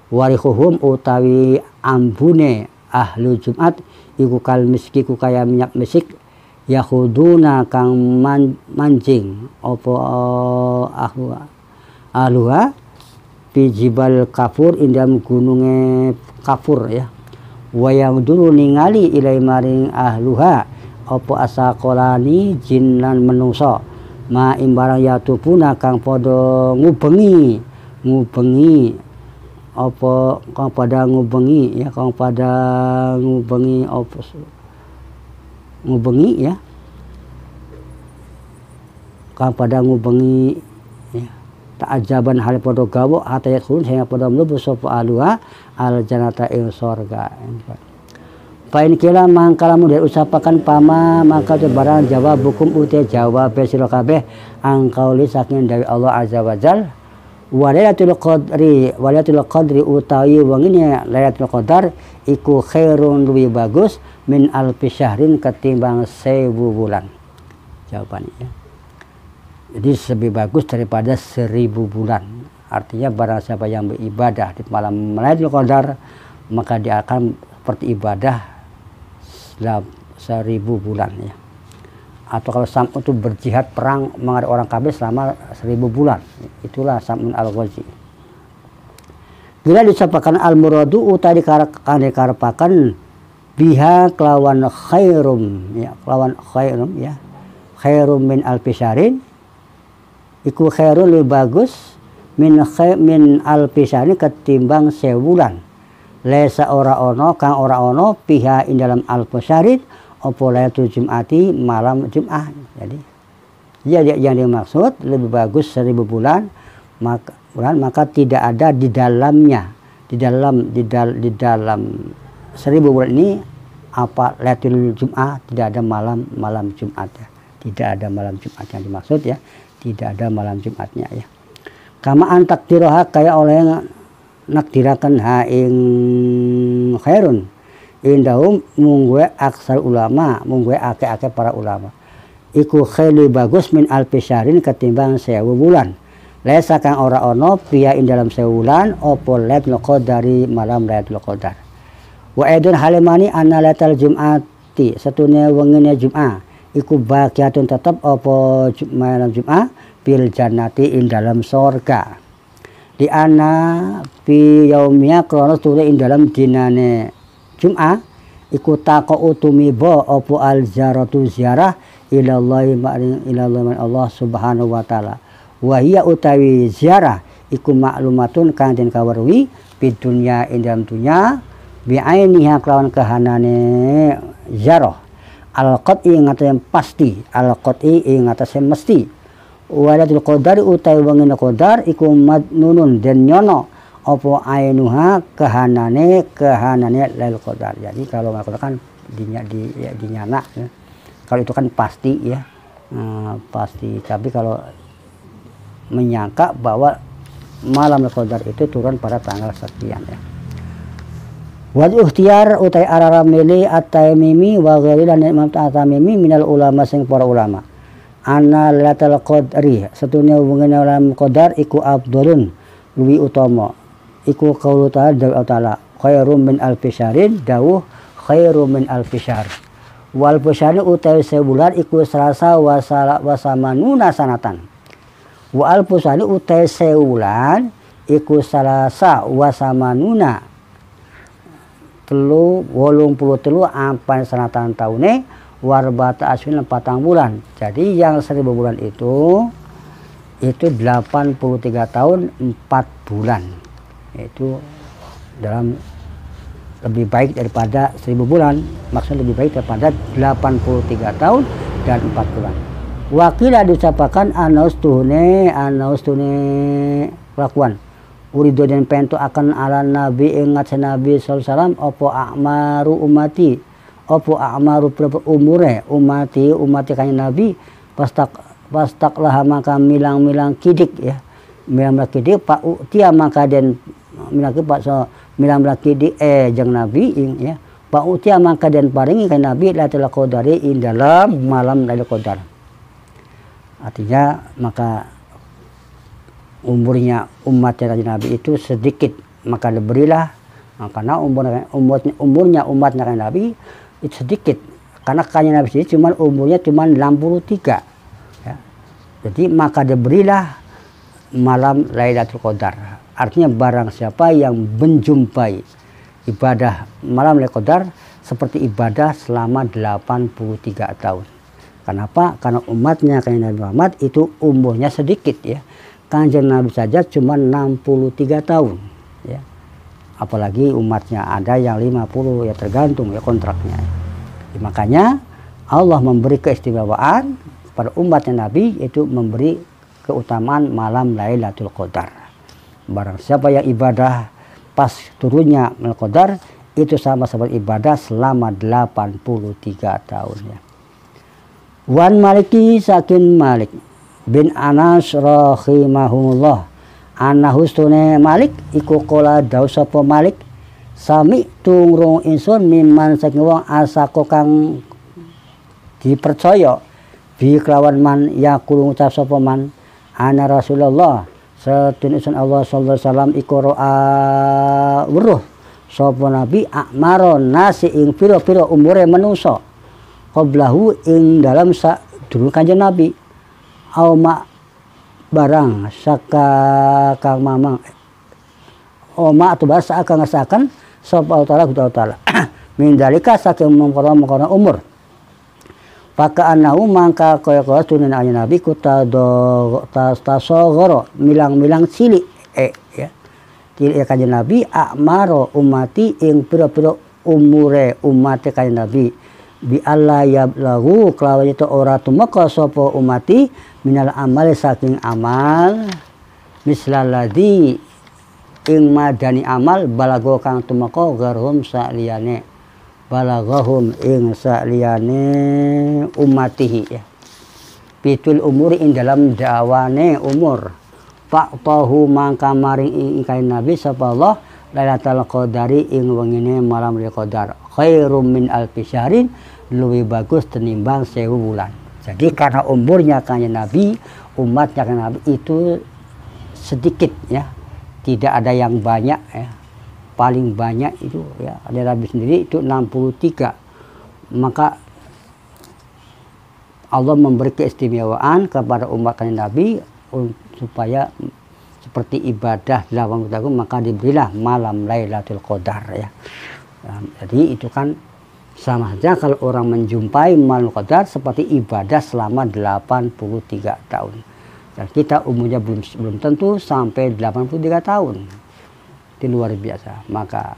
warihuhum utawi ambune ahlu Jumat iku kal miski ku kaya minyak misik yakhuduna kang mancing apa ahluha bijibal kafur indam gununge kafur ya wayang dulu ningali ilai maring ahluha apa asaqolani jin lan menungso ma imbarang yatupuna kang padha ngubengi apa kang pada ngubengi ya kang pada ngubengi apa ngubengi ya kang pada ngubengi ya ta'ajaban hal padha gawo hatayat khulun sehingga padha mlebu sapa alua al jannata ing surga. Pain kila mangkalamu dari usapakan pama maka barang jawab hukum uti jawab sira kabeh angkauli saking dari Allah azza wajal Walayatul qadri utawi wangine Lailatul Qadar iku khairun lebih bagus min alfi syahrin ketimbang 1000 bulan. Jawabannya ya. Jadi lebih bagus daripada 1000 bulan. Artinya barang siapa yang beribadah di malam Lailatul Qadar maka dia akan seperti ibadah 1000 bulan ya. Atau kalau Sam'un itu berjihad perang menghadapi orang kafir selama 1000 bulan. Itulah Sam'un al-Ghazi. Bila disampaikan al-muradu utari dikarepakan biha kelawan khairum ya, kelawan khairum ya. Khairum min alfisyarin iku khairun lebih bagus min alfisyarin ketimbang 1000 bulan. Lesa ora ono kang ora ono piha in dalam alfisyarin opo Lailatul Jum'ati malam Jum'ah. Jadi yang dimaksud lebih bagus 1000 bulan maka tidak ada di dalamnya di dalam 1000 bulan ini apa Lailatul Jum'ah tidak ada malam Jumat ya. Tidak ada malam Jumat yang dimaksud ya. Tidak ada malam Jumatnya ya. Kama antak diroha kaya oleh nakdirakan ha ing khairun indahum munggue aksar ulama, munggue ake-ake para ulama. Iku khairu bagus min alfisyarin ketimbang 1000 bulan. Laisa kang ora ono pia ing dalam 1000 bulan opo Lailatul Qadari malam Lailatul Qadar. Wa aidun halimani anna Lailatul Jum'ati satune wengine Jumat iku bagiatun tetep opo malam Jumat bil jannati ing dalam surga. Di ana fi yaumia kronos turu ing dalam dinane Jumat iku taqo utumiba opo al ziaratu ziarah ilallahi maring ilallahi Allah subhanahu wa ta'ala. Wahia utawi ziarah iku maklumatun kang den kaweruhi bid dunya ing dalam dunya bi ainiha kelawan kahanane ziarah al qat'i ing atase pasti al qat'i ing atase mesti. Walatul qadar utawi wengine qadar iku madnunun den nyono apa ainuha kahanane Lailatul Qadar. Jadi kalau mengatakan dinyana ya. Kalau itu kan pasti ya. Pasti, tapi kalau menyangka bahwa malam Qadar itu turun pada tanggal sekian ya. Wajh ikhtiar utai arara mili at-Taimimi wa ghairi lan Imam at-Taimimi minal ulama sing para ulama. Ana Lailatul Qadri satune hubungane malam Qadar iku afdhalun luwi utama. Iku qaulu ta'ala khairum min alfisyarin dawuh khairum min alfisyar. Wal pusyani utai sebulan iku selasa wasamanuna sanatan. Wa al pusyani utai sebulan iku selasa wasamanuna 83 ampan sanatan taune warbata aswin 4 bulan. Jadi yang 1000 bulan itu 83 tahun 4 bulan. Itu dalam lebih baik daripada 1000 bulan, maksudnya lebih baik daripada 83 tahun dan 4 bulan. Wakila diucapakan anaustune kelakuan urido dan pentu akan ala nabi ingat Nabi sallallahu alaihi wasallam opo a'maru umati opo a'maru umure umati kanjeng Nabi pastak lah maka milang kidik ya milang kidik pak tia maka den milang pak so milang kidik jeng Nabi ya pak tia maka den paringi kanjeng Nabi Lailatul Qadari ing dalam malam Lailatul Qadar. Artinya maka umurnya umatnya kanjeng Nabi itu sedikit, maka diberilah karena umurnya umatnya kanjeng Nabi itu sedikit, karena kanjeng Nabi sendiri umurnya cuma 63 ya. Jadi maka diberilah malam Lailatul Qadar. Artinya barang siapa yang menjumpai ibadah malam Lailatul Qadar seperti ibadah selama 83 tahun. Kenapa? Karena umatnya kanjeng Nabi Muhammad itu umurnya sedikit ya. Kanjeng Nabi saja cuma 63 tahun ya. Apalagi umatnya ada yang 50 ya, tergantung ya kontraknya. Ya, makanya Allah memberi keistimewaan pada umatnya Nabi, itu memberi keutamaan malam Lailatul Qadar. Barang siapa yang ibadah pas turunnya Lailatul Qadar itu sama seperti ibadah selama 83 tahun ya. Wan Maliki sakin Malik bin Anas rahimahumullah ana hustune Malik iku kala dawu sapa Malik sami tungrung insun miman saking wong asako kang dipercaya bi kelawan man yaqulu ngucap sapa man ana Rasulullah satun insun Allah sallallahu alaihi wasallam iku weruh sapa nabi akmaron nasi ing pira-pira umure manungsa qablahu ing dalam sadurunge kanjeng Nabi Auma barang saka kang mamang oma atau bahasa akan ngasakan sapa taala min dalika saking mengkono umur paka anahu mangka kaya tunen anya Nabi tasogoro milang cilik ya cilik kanjeng Nabi akmaro umati ing pira-pira umure umat kanjeng Nabi bi Allah yablagu kelawan itu ora tumeka sapa umati minal amal saking amal mislalladzi ing madani amal balago kang tumeka garhum saliyane balagahum ing saliyane umatihi ya pitul umur ing dalam dawane umur faqtahu mangka maring ing kain Nabi sapa Allah Lailatul Qadari ing wengine malam Lailatul Qadar khairum min alfi syahrin, lebih bagus tenimbang 1000 bulan. Jadi karena umurnya kanjeng Nabi, umatnya kanjeng Nabi itu sedikit ya, tidak ada yang banyak ya. Paling banyak itu ya, ada Nabi sendiri itu 63. Maka Allah memberi keistimewaan kepada umat kanjeng Nabi supaya seperti ibadah 80 tahun, maka diberilah malam Lailatul Qadar ya. Jadi itu kan sama saja kalau orang menjumpai malam Qadar seperti ibadah selama 83 tahun. Dan kita umurnya belum tentu sampai 83 tahun. Itu luar biasa. Maka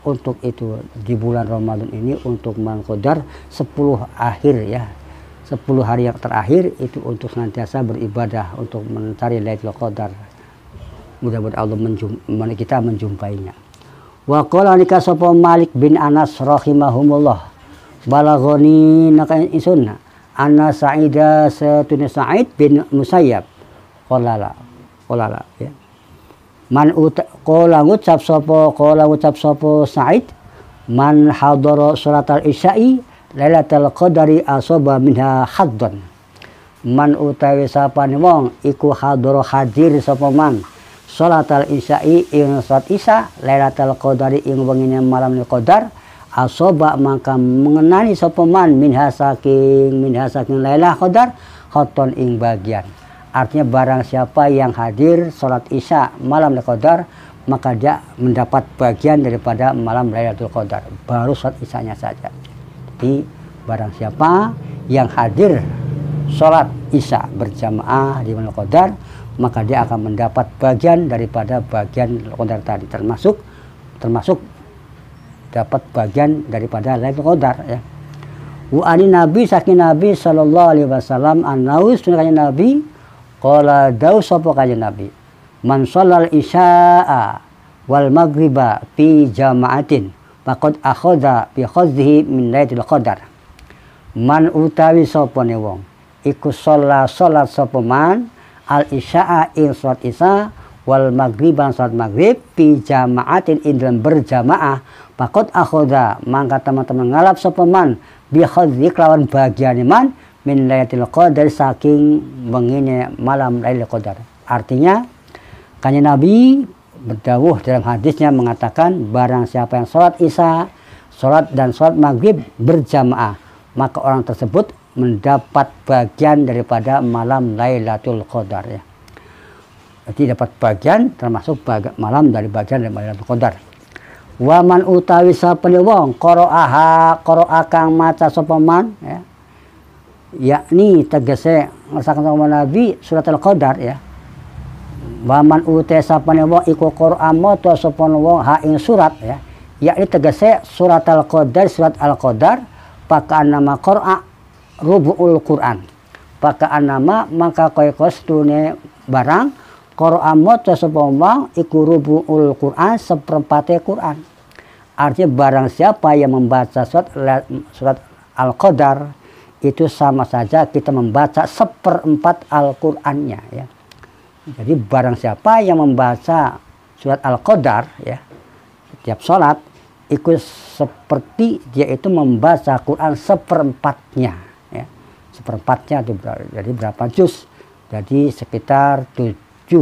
untuk itu di bulan Ramadan ini untuk malam Qadar 10 akhir ya. 10 hari yang terakhir itu untuk senantiasa beribadah untuk mencari Lailatul Qadar. Mudah-mudahan Allah kita menjumpainya. Wa qala nika sapa Malik bin Anas rahimahumullah. Balagoni nakan isun anna Sa'ida satuna Sa'id bin Musayyab qala ya. Man qala ngucap sapa Sa'id man hadara salatal isya'i Lailatul Qadari asaba minha haddon. Man utawi sapane wong iku hadara hadir sapa man salatal isya'i ing salat isya Lailatul Qadari ing wengine malam Qadar asaba maka mengenani sapa man minha saking Lailatul Qadar haddon ing bagian. Artinya barang siapa yang hadir salat isya malam Qadar maka dia mendapat bagian daripada malam Lailatul Qadar, baru salat isyanya saja. Jadi barang siapa yang hadir sholat isya berjamaah di malam Qadar, maka dia akan mendapat bagian daripada bagian Qadar tadi, termasuk dapat bagian daripada Lailatul Qadar ya. Wa ani Nabi saking Nabi sallallahu alaihi wasallam annahu sunahnya Nabi qala dawu sapa kanjeng Nabi man shallal isya'a wal maghriba fi jama'atin faqad akhadha bi khadhihi min Lailatul Qadar. Man utawi sapa ne wong iku salat sapa man al isya'a ing salat isya wal maghriban salat maghrib fi jama'atin ing dalam berjamaah faqad akhadha mangka teman-teman ngalap sapa man bi khadhi kelawan bagian man min Lailatul Qadar saking wengine malam Lailatul Qadar. Artinya kanjeng Nabi berdawuh dalam hadisnya mengatakan barang siapa yang sholat isya, sholat dan sholat maghrib berjamaah, maka orang tersebut mendapat bagian daripada malam Lailatul Qadar ya. Jadi dapat bagian termasuk malam dari bagian dari Lailatul Qadar. Wa man utawi sapane wong qara'a kang maca sapa man ya. Yakni tegese ngersakan sama Nabi suratul Qadar ya. Waman ute sapane wong iku Qur'an maca sapa wong ha ing surat ya, yakni tegese surat Al-Qadar, surat Al-Qadar pakaan nama Qur'a rubu'ul Qur'an. Pakaan nama maka kaya kostune barang Qur'an maca sapa wong iku rubu'ul Qur'an, seperempate Qur'an. Artinya barang siapa yang membaca surat Al-Qadar itu sama saja kita membaca seperempat Al-Qur'annya ya. Jadi barang siapa yang membaca surat Al-Qadar ya setiap sholat itu seperti dia itu membaca Quran seperempatnya ya. Seperempatnya itu jadi berapa juz? Jadi sekitar 7,5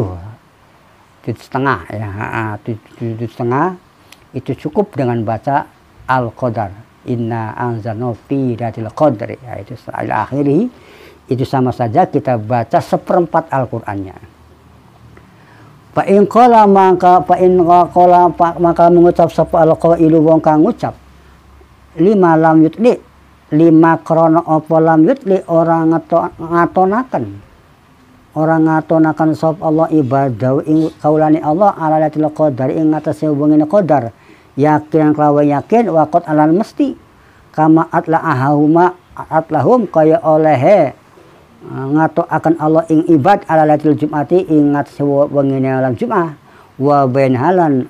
ya. 7,5 itu cukup dengan baca Al-Qadar. Inna anzalnahu fi lailatul qadri ya, itu ila akhiri itu sama saja kita baca seperempat Al-Qur'annya. Fa in qala maka mengucap sapa al-qailu wong kang ngucap lima lam yutli lima krana apa lam yutli orang ngatonaken sapa Allah ibadah ing kaulane Allah ala Lailatul Qadar ing atase wengine Qadar yakin kelawan yakin waqat alal mesti kama atlahum kaya olehe ngato akan Allah ing ibad ala Lailatul Jum'ati ingat sewa wengine alam Jum'ah wa bain halan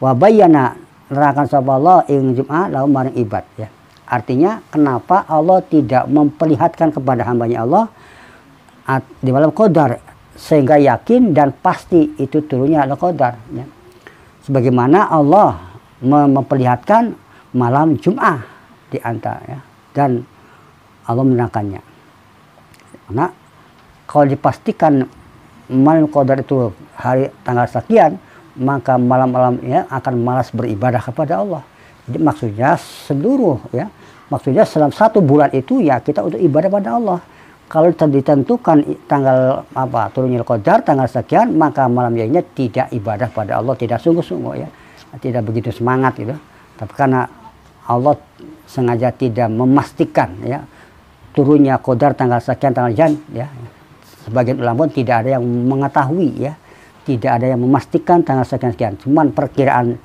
wa bayana nerakan sapa Allah ing Jum'ah lahu maring ibad ya. Artinya kenapa Allah tidak memperlihatkan kepada hambanya Allah di malam Qadar sehingga yakin dan pasti itu turunnya al-Qadar ya. Sebagaimana Allah memperlihatkan malam Jum'ah di antara ya, dan Allah menerangkannya. Karena kalau dipastikan malam Qadar itu hari tanggal sekian, maka malam-malamnya akan malas beribadah kepada Allah. Jadi maksudnya maksudnya dalam 1 bulan itu ya kita untuk ibadah pada Allah. Kalau ditentukan tanggal turunnya Qadar tanggal sekian, maka malamnya tidak ibadah pada Allah, tidak sungguh-sungguh ya, tidak begitu semangat gitu. Tapi karena Allah sengaja tidak memastikan ya turunnya Qadar tanggal sekian tanggal sekian ya, sebagian ulama pun tidak ada yang mengetahui ya, tidak ada yang memastikan tanggal sekian, cuman perkiraan.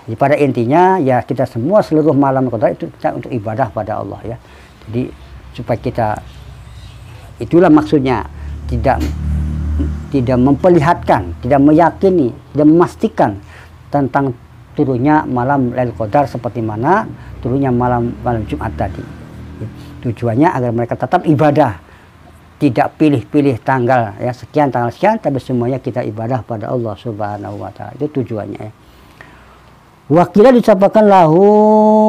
Jadi pada intinya ya kita semua seluruh malam Qadar itu kita untuk ibadah pada Allah ya. Jadi supaya kita, itulah maksudnya, tidak memperlihatkan, tidak meyakini, tidak memastikan tentang turunnya malam Lailatul Qadar seperti mana turunnya malam Jumat tadi. Tujuannya agar mereka tetap ibadah, tidak pilih-pilih tanggal ya, sekian tanggal sekian, tapi semuanya kita ibadah pada Allah Subhanahu wa taala. Itu tujuannya ya. Wakila dicapakan lahu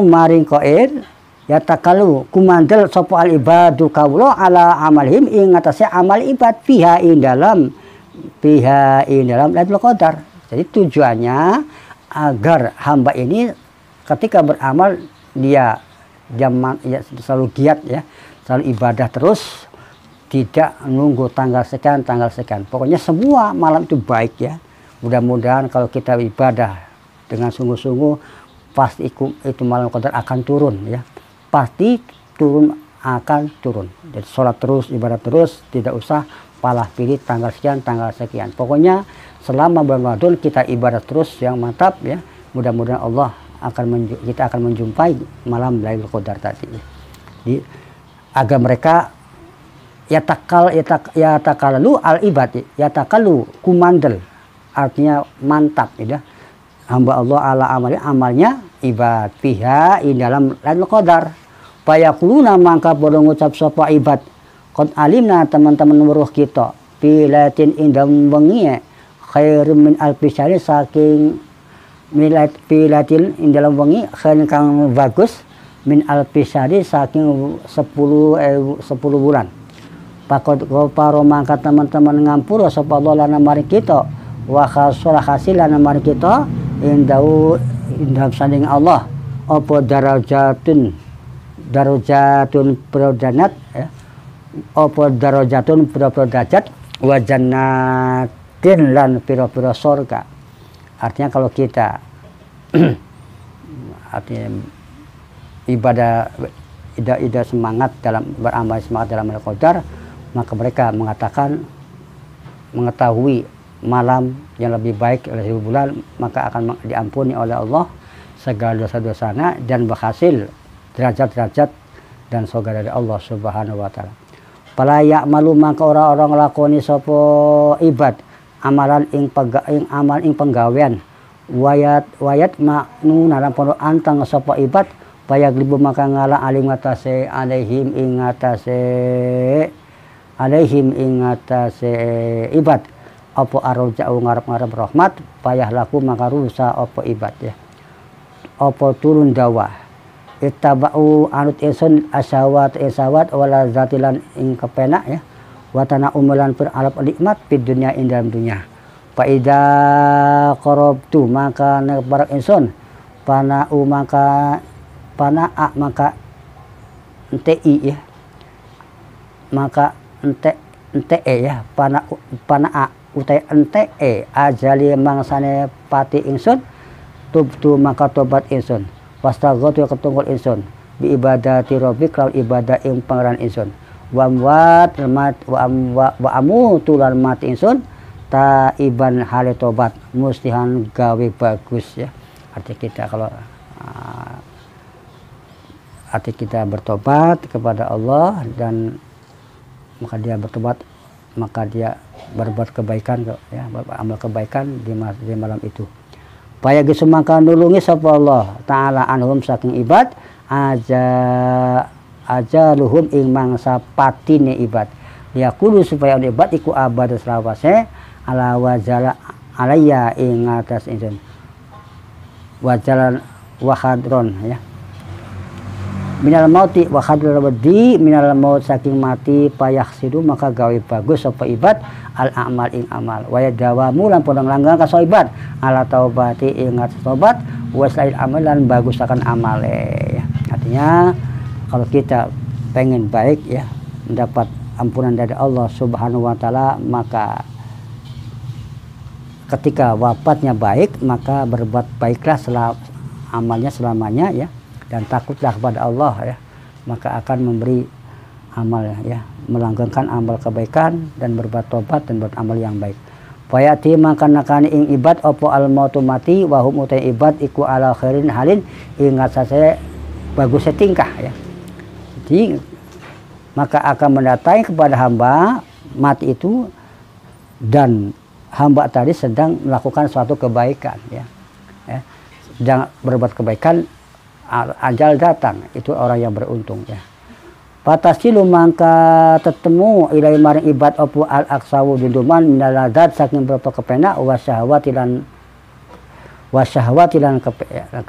maring qaid ya takalu kumandel sapa al ibadu kawula ala amalihim ing atase amal ibad fiha ing dalam Lailatul Qadar. Jadi tujuannya agar hamba ini ketika beramal dia selalu giat ya, selalu ibadah terus, tidak nunggu tanggal sekian. Pokoknya semua malam itu baik ya. Mudah-mudahan kalau kita ibadah dengan sungguh-sungguh, pasti itu malam Qadar akan turun ya. Pasti akan turun. Jadi sholat terus, ibadah terus, tidak usah palah pilih tanggal sekian. Pokoknya selama bulan Ramadan kita ibadah terus yang mantap ya. Mudah-mudahan kita akan menjumpai malam Lailatul Qadar tadi. Jadi agar mereka yatakalu al ibad, yatakalu kumandel, artinya mantap ya. Hamba Allah ala amalnya ibad fiha in dalam Lailatul Qadar. Payakuluna mangka pada ngucap sapa ibad qad alimna teman-teman weruh kita pilatin indam wengi khairum min alfisari saking pilatin indalam wengi khair kang bagus min alfisari saking 10 bulan. Pakot paro mangka teman-teman ngampura sapa Allah lana mari kita wa khasura hasilan mari kita indam sanding Allah apa darajatun prodanat ya, apa darajatun pira-pira derajat wa jannatin lan pira-pira surga. Artinya kalau kita artinya ibadah semangat dalam beramal, semangat dalam Lailatul Qadar, maka mereka mengetahui malam yang lebih baik oleh 1000 bulan, maka akan diampuni oleh Allah segala dosa-dosanya dan berhasil derajat-derajat dan surga dari Allah Subhanahu wa taala. Pala ya'malu maka orang-orang lakoni sapa ibad amalan ing penggawean wayat maknu naran pondok antang sapa ibad payaglibu maka ngalah alim ngatasé alaihim ing ngatasé ibad apa arja'u ngarep-ngarep rahmat payah laku maka rusa apa ibad ya. Apa turun dawa ittaba'u anut insun asawat wala zatilan ing kepenak ya watana umulan per alap nikmat di dunia ing dalam dunia. Fa idza qarabtu maka nebarak insun pana'u maka enti ya maka ente ya pana'a utai ente ajali mangsane pati insun tubtu maka tobat insun wastaghatu ketunggul insun bi ibadati rabbik lawan ibadah ing pangeran insun wa amu tulan mati insun taiban hale tobat mustihan gawe bagus ya. Arti kita bertobat kepada Allah dan maka dia bertobat, maka dia berbuat kebaikan ya, beramal kebaikan di malam itu. Paya gesumangka nulungi sapa Allah taala anhum saking ibad aja luhum ing mangsa patine ibad. Ya kudu supaya ibad iku abad selawase ala wajala alaya ing atas insun. wa hadron ya. Minal mauti wa hadrul wedi minal maut saking mati payahsidu maka gawe bagus apa ibad al amal ing amal wa dawamu lan podong langgang ka ibad ala taubati ingat tobat wa selain amal lan bagus akan amale ya. Artinya kalau kita pengen baik ya, mendapat ampunan dari Allah Subhanahu wa taala, maka ketika wafatnya baik maka berbuat baiklah amalnya selamanya ya, dan takutlah kepada Allah ya, maka akan memberi amal ya, melanggengkan amal kebaikan dan berbuat tobat dan beramal yang baik. Fayati maka nakani ing ibad opo al mautu mati wa hum utai ibad iku ala khairin halin ingat saya bagusnya tingkah ya. Jadi maka akan mendatangi kepada hamba mati itu, dan hamba tadi sedang melakukan suatu kebaikan ya, sedang berbuat kebaikan, ajal datang, itu orang yang beruntung ya. Patasilu mangka tetemu ilai maring ibad opu al aksawu dunduman minaladat saking berapa kepenak wasyahwatilan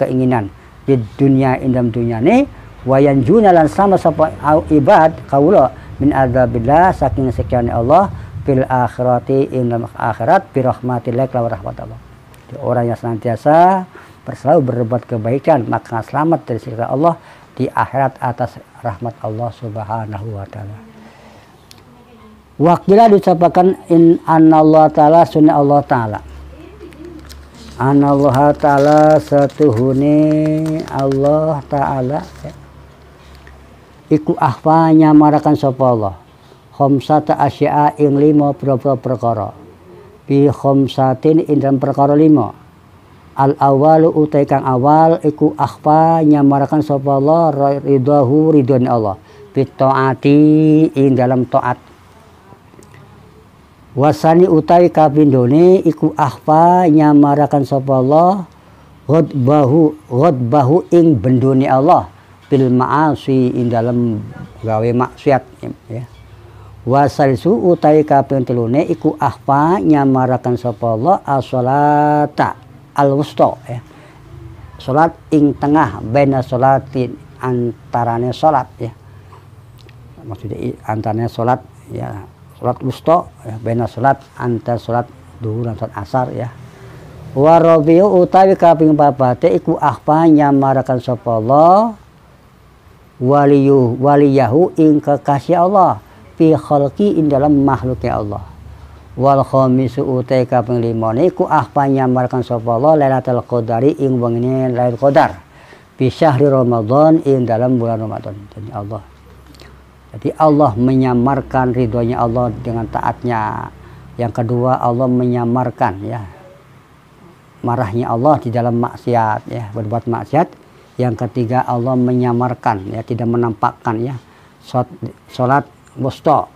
keinginan di dunia indam dunia ni wayan junalan sama sapa ibad kaula min adzabillah saking sekian Allah fil akhirati indam akhirat bi rahmatillah wa rahmat Allah. Orang yang senantiasa selalu berbuat kebaikan maka selamat dari siksa Allah di akhirat atas rahmat Allah Subhanahu wa taala. Wakila diucapkan in anallahu taala sunna Allah taala. Anallahu taala satuhune Allah taala ya. Iku ahfa nyamarakan sapa Allah. Khamsata asya'a ing 5 perkara. Bi khamsatin ing dalam perkara 5. Al awalu utai kang awal iku akhfa nyamarakan sapa Allah ridahu ridhon Allah bitaati ing dalam taat. Wasani utai kapindone iku akhfa nyamarakan sapa Allah ghadbahu ing bendone Allah bil ma'asi ing dalam gawe maksiat ya. Wasalisu utai kapindone iku akhfa nyamarakan sapa Allah as-shalata al-wusta ya. Salat ing tengah baina salatin antarane salat ya. Maksudnya antarane salat ya, salat wusta ya, baina salat antar salat zuhur dan salat asar ya. Wa rabiu utawi kaping 4 iku akhfa nyamarakan sapa Allah waliyahu ing kekasih Allah fi khalqi ing dalam makhluknya Allah. Wal khamisu utai kaping 5 niku akhfa nyamarkan sapa Allah Lailatul Qadari ing wengine Lailatul Qadar fi syahri Ramadan ing dalam bulan Ramadan. Jadi Allah menyamarkan ridhonya Allah dengan taatnya. Yang kedua Allah menyamarkan ya marahnya Allah di dalam maksiat ya, berbuat maksiat. Yang ketiga Allah menyamarkan ya, tidak menampakkan ya salat wusta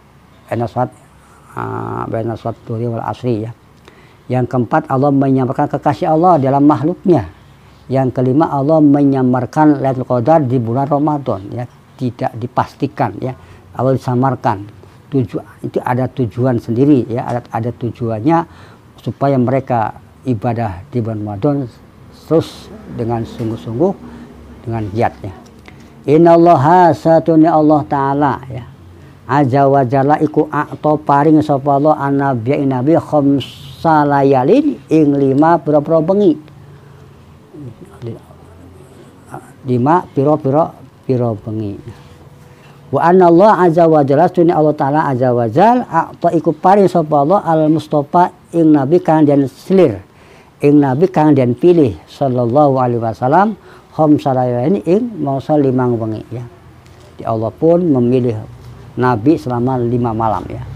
ana salat baina salat dhuhri wal asri ya. Yang keempat Allah menyamarkan kekasih Allah dalam makhluknya. Yang kelima Allah menyamarkan Lailatul Qadar di bulan Ramadan ya, tidak dipastikan ya, Allah disamarkan. Itu ada tujuan sendiri ya, ada tujuannya supaya mereka ibadah di bulan Ramadan terus dengan sungguh-sungguh dengan giatnya. Innallaha satuna Allah taala ya. Azza wa jalla iku akto paring sapa Allah annabi nabi khamsa layalin ing 5 pira-pira bengi. 5 pira-pira bengi. Wa anna Allah azza wa jalla sunni Allah taala azza wa jalla akto iku paring sapa Allah al mustofa ing nabi kang den selir. Ing nabi kang den pilih sallallahu alaihi wasallam khamsa layalin ing mangsa 5 bengi ya. Di Allah pun memilih Nabi selama 5 malam ya.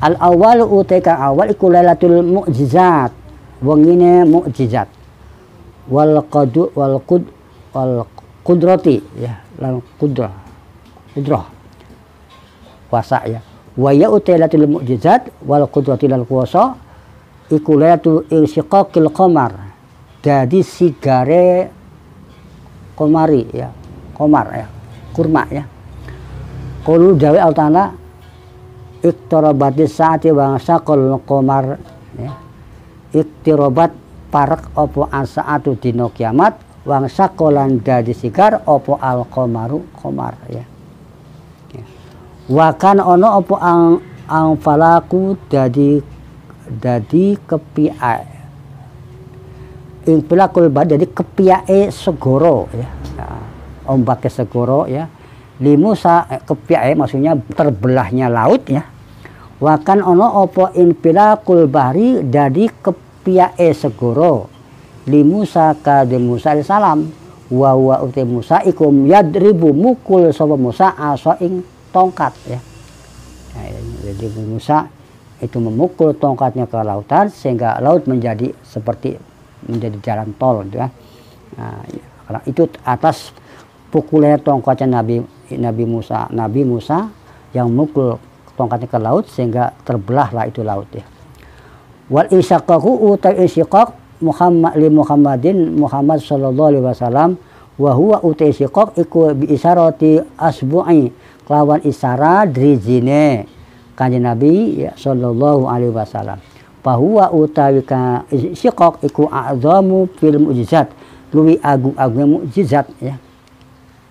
Al awal uteka awal iku lailatul mu'jizat. Wengine mukjizat. Wal qudrati ya, lan qudrah. Kuasa ya. Wa ya utailatul mukjizat wal qudrati lal kuasa iku lailatul insyiqaqil qamar. Jadi sigare komari ya. Komar ya. Kurma ya. Qalu dawi al-ta'ala iktirabatis saati wa saqal qamar ya. Iktirabat parak apa as-saatu dina kiamat wang sakolan dadi sigar opo al qamaru qamar ya. Wa kan ono opo ang falaku dadi kepiae. Ing pelakul bad jadi kepiae segoro ya. Nah, ombake segoro ya. Limusa kepiae maksudnya terbelahnya laut ya. Wa kan ono opo in pelakul bahri dadi kepiae segoro. Limusa ka de Musa alaihi salam wa uti Musa ikum yadribu mukul sapa Musa asa ing tongkat ya. Nah, jadi Musa itu memukul tongkatnya ke lautan sehingga laut menjadi jalan tol gitu ya. Nah, karena itu atas pukulnya tongkatnya Nabi Musa yang memukul tongkatnya ke laut sehingga terbelahlah itu laut ya. Wal isyaqaqu utai isyaqaq Muhammad sallallahu alaihi wasallam wa huwa utai isyaqaq iku bi isarati asbu'i kelawan isara drijine kanjeng Nabi ya sallallahu alaihi wasallam. Bahwa utawi ka isyaqaq iku a'zamu fil mukjizat, luwi agung-agung mukjizat ya.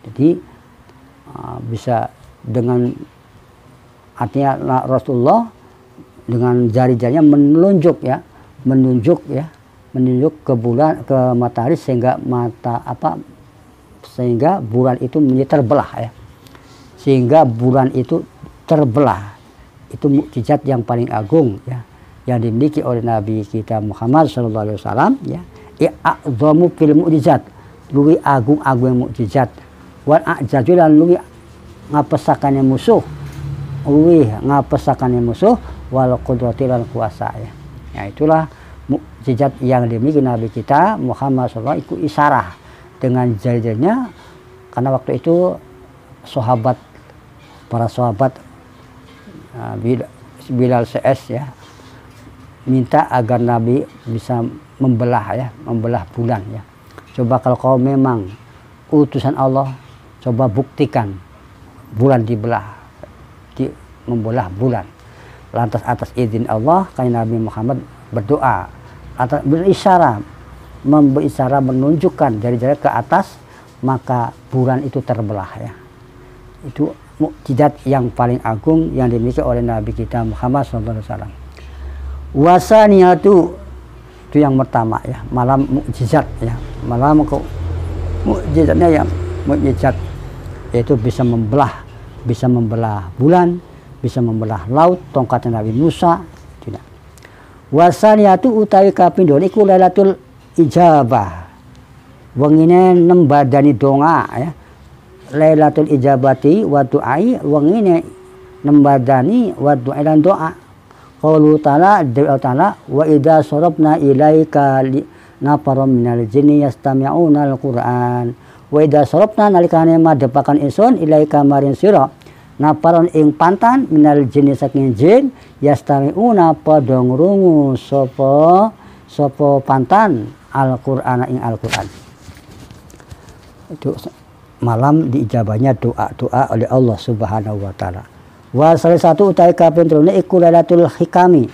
Jadi bisa dengan artinya Rasulullah dengan jari-jarinya menunjuk ke bulan, ke matahari sehingga bulan itu menjadi terbelah ya. Sehingga bulan itu terbelah. Itu mukjizat yang paling agung ya yang dimiliki oleh Nabi kita Muhammad sallallahu alaihi wasallam ya. A'zamu fil mukjizat, luwi agung-agung mukjizat. Wal a'jajulan luwi ngapesakannya musuh. Wal qudratilan kuasa ya. Ya itulah mukjizat yang dimiliki Nabi kita Muhammad sallallahu alaihi wasallam, itu isarah dengan jari-jarinya karena waktu itu para sahabat Bilal CS ya minta agar Nabi bisa membelah bulan ya. Coba kalau kau memang utusan Allah, coba buktikan bulan membelah bulan. Lantas atas izin Allah kan Nabi Muhammad berdoa atau berisyarah menunjukkan jari-jari ke atas, maka bulan itu terbelah ya. Itu mukjizat yang paling agung yang dimiliki oleh Nabi kita Muhammad SAW. Wasaniyatu itu yang pertama ya, malam mukjizat ya. Malam mukjizatnya yang mukjizat yaitu bisa membelah bulan, bisa membelah laut, tongkatnya Nabi Musa tidak. Wasaniyatu utawi kapindho iku Lailatul Ijabah. Wengine nembadani donga ya. Lailatul ijabati wa du'ai wengine nembadani wa du'a lan doa. Qaulu ta'ala wa idza sarabna ilaika nafarum minal jinni yastami'una al-Qur'an. Wa idza sarabna nalikane madhepaken ingsun ilaika maring sira nafaron ing pantan minal jinni saking jin yastami'una padha ngrungu sapa pantan Al-Qur'an ing Al-Qur'an. Itu malam diijabahnya doa oleh Allah Subhanahu wa taala. Wa salah satu utai kapendrone iku Lailatul Hikami,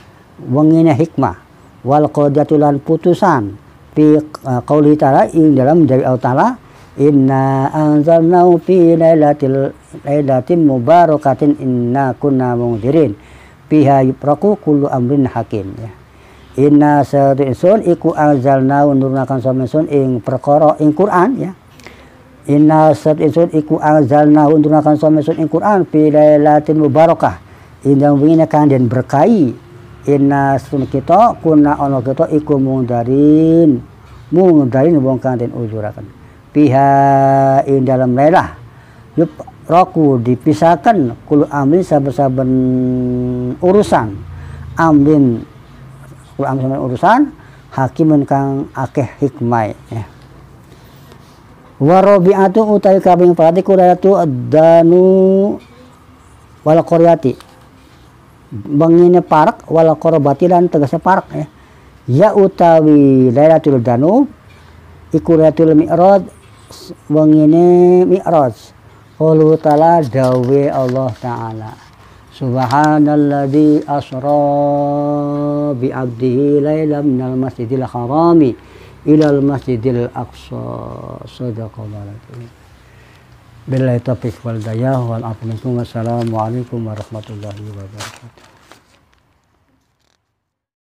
wengine hikmah, wal qadatulan putusan fi qauli ta'ala ing dalam dari Allah taala inna anzalnahu fi lailatin mubarakatin inna kunna mundirin fiha yufraqu kullu amrin hakim ya. Inna sa'atun iku anzalnahu nurunkan samesun ing perkara ing Quran ya. Inna sa'atun iku anzalnahu nurunkan samesun ing Quran fi lailatin mubarakah indang wingine kang den berkahi. Inna sun kita kuna ana kita iku mungdarin wong kang den ujuraken. Fiha ing dalam lailah yufraqu dipisahkan kullu amrin saben-saben urusan amrin urusan hakimun kang akeh hikmah ya. Wa rabi'atu utawi kaping 4 iku Lailatul Danu wal qaryati. Bangine parak wal qarbati lan tegese parak ya. Ya utawi Lailatul Danu iku Lailatul Mi'raj, bangine Mi'raj. Qaulu ta'ala dawe Allah taala. Subhanalladzi asra bi 'abdihi lailan minal masjidil harami ilal masjidil aqsa. Sadaqallahu. Billahi taufiq wal hidayah wal afu minkum. Wassalamualaikum warahmatullahi wabarakatuh.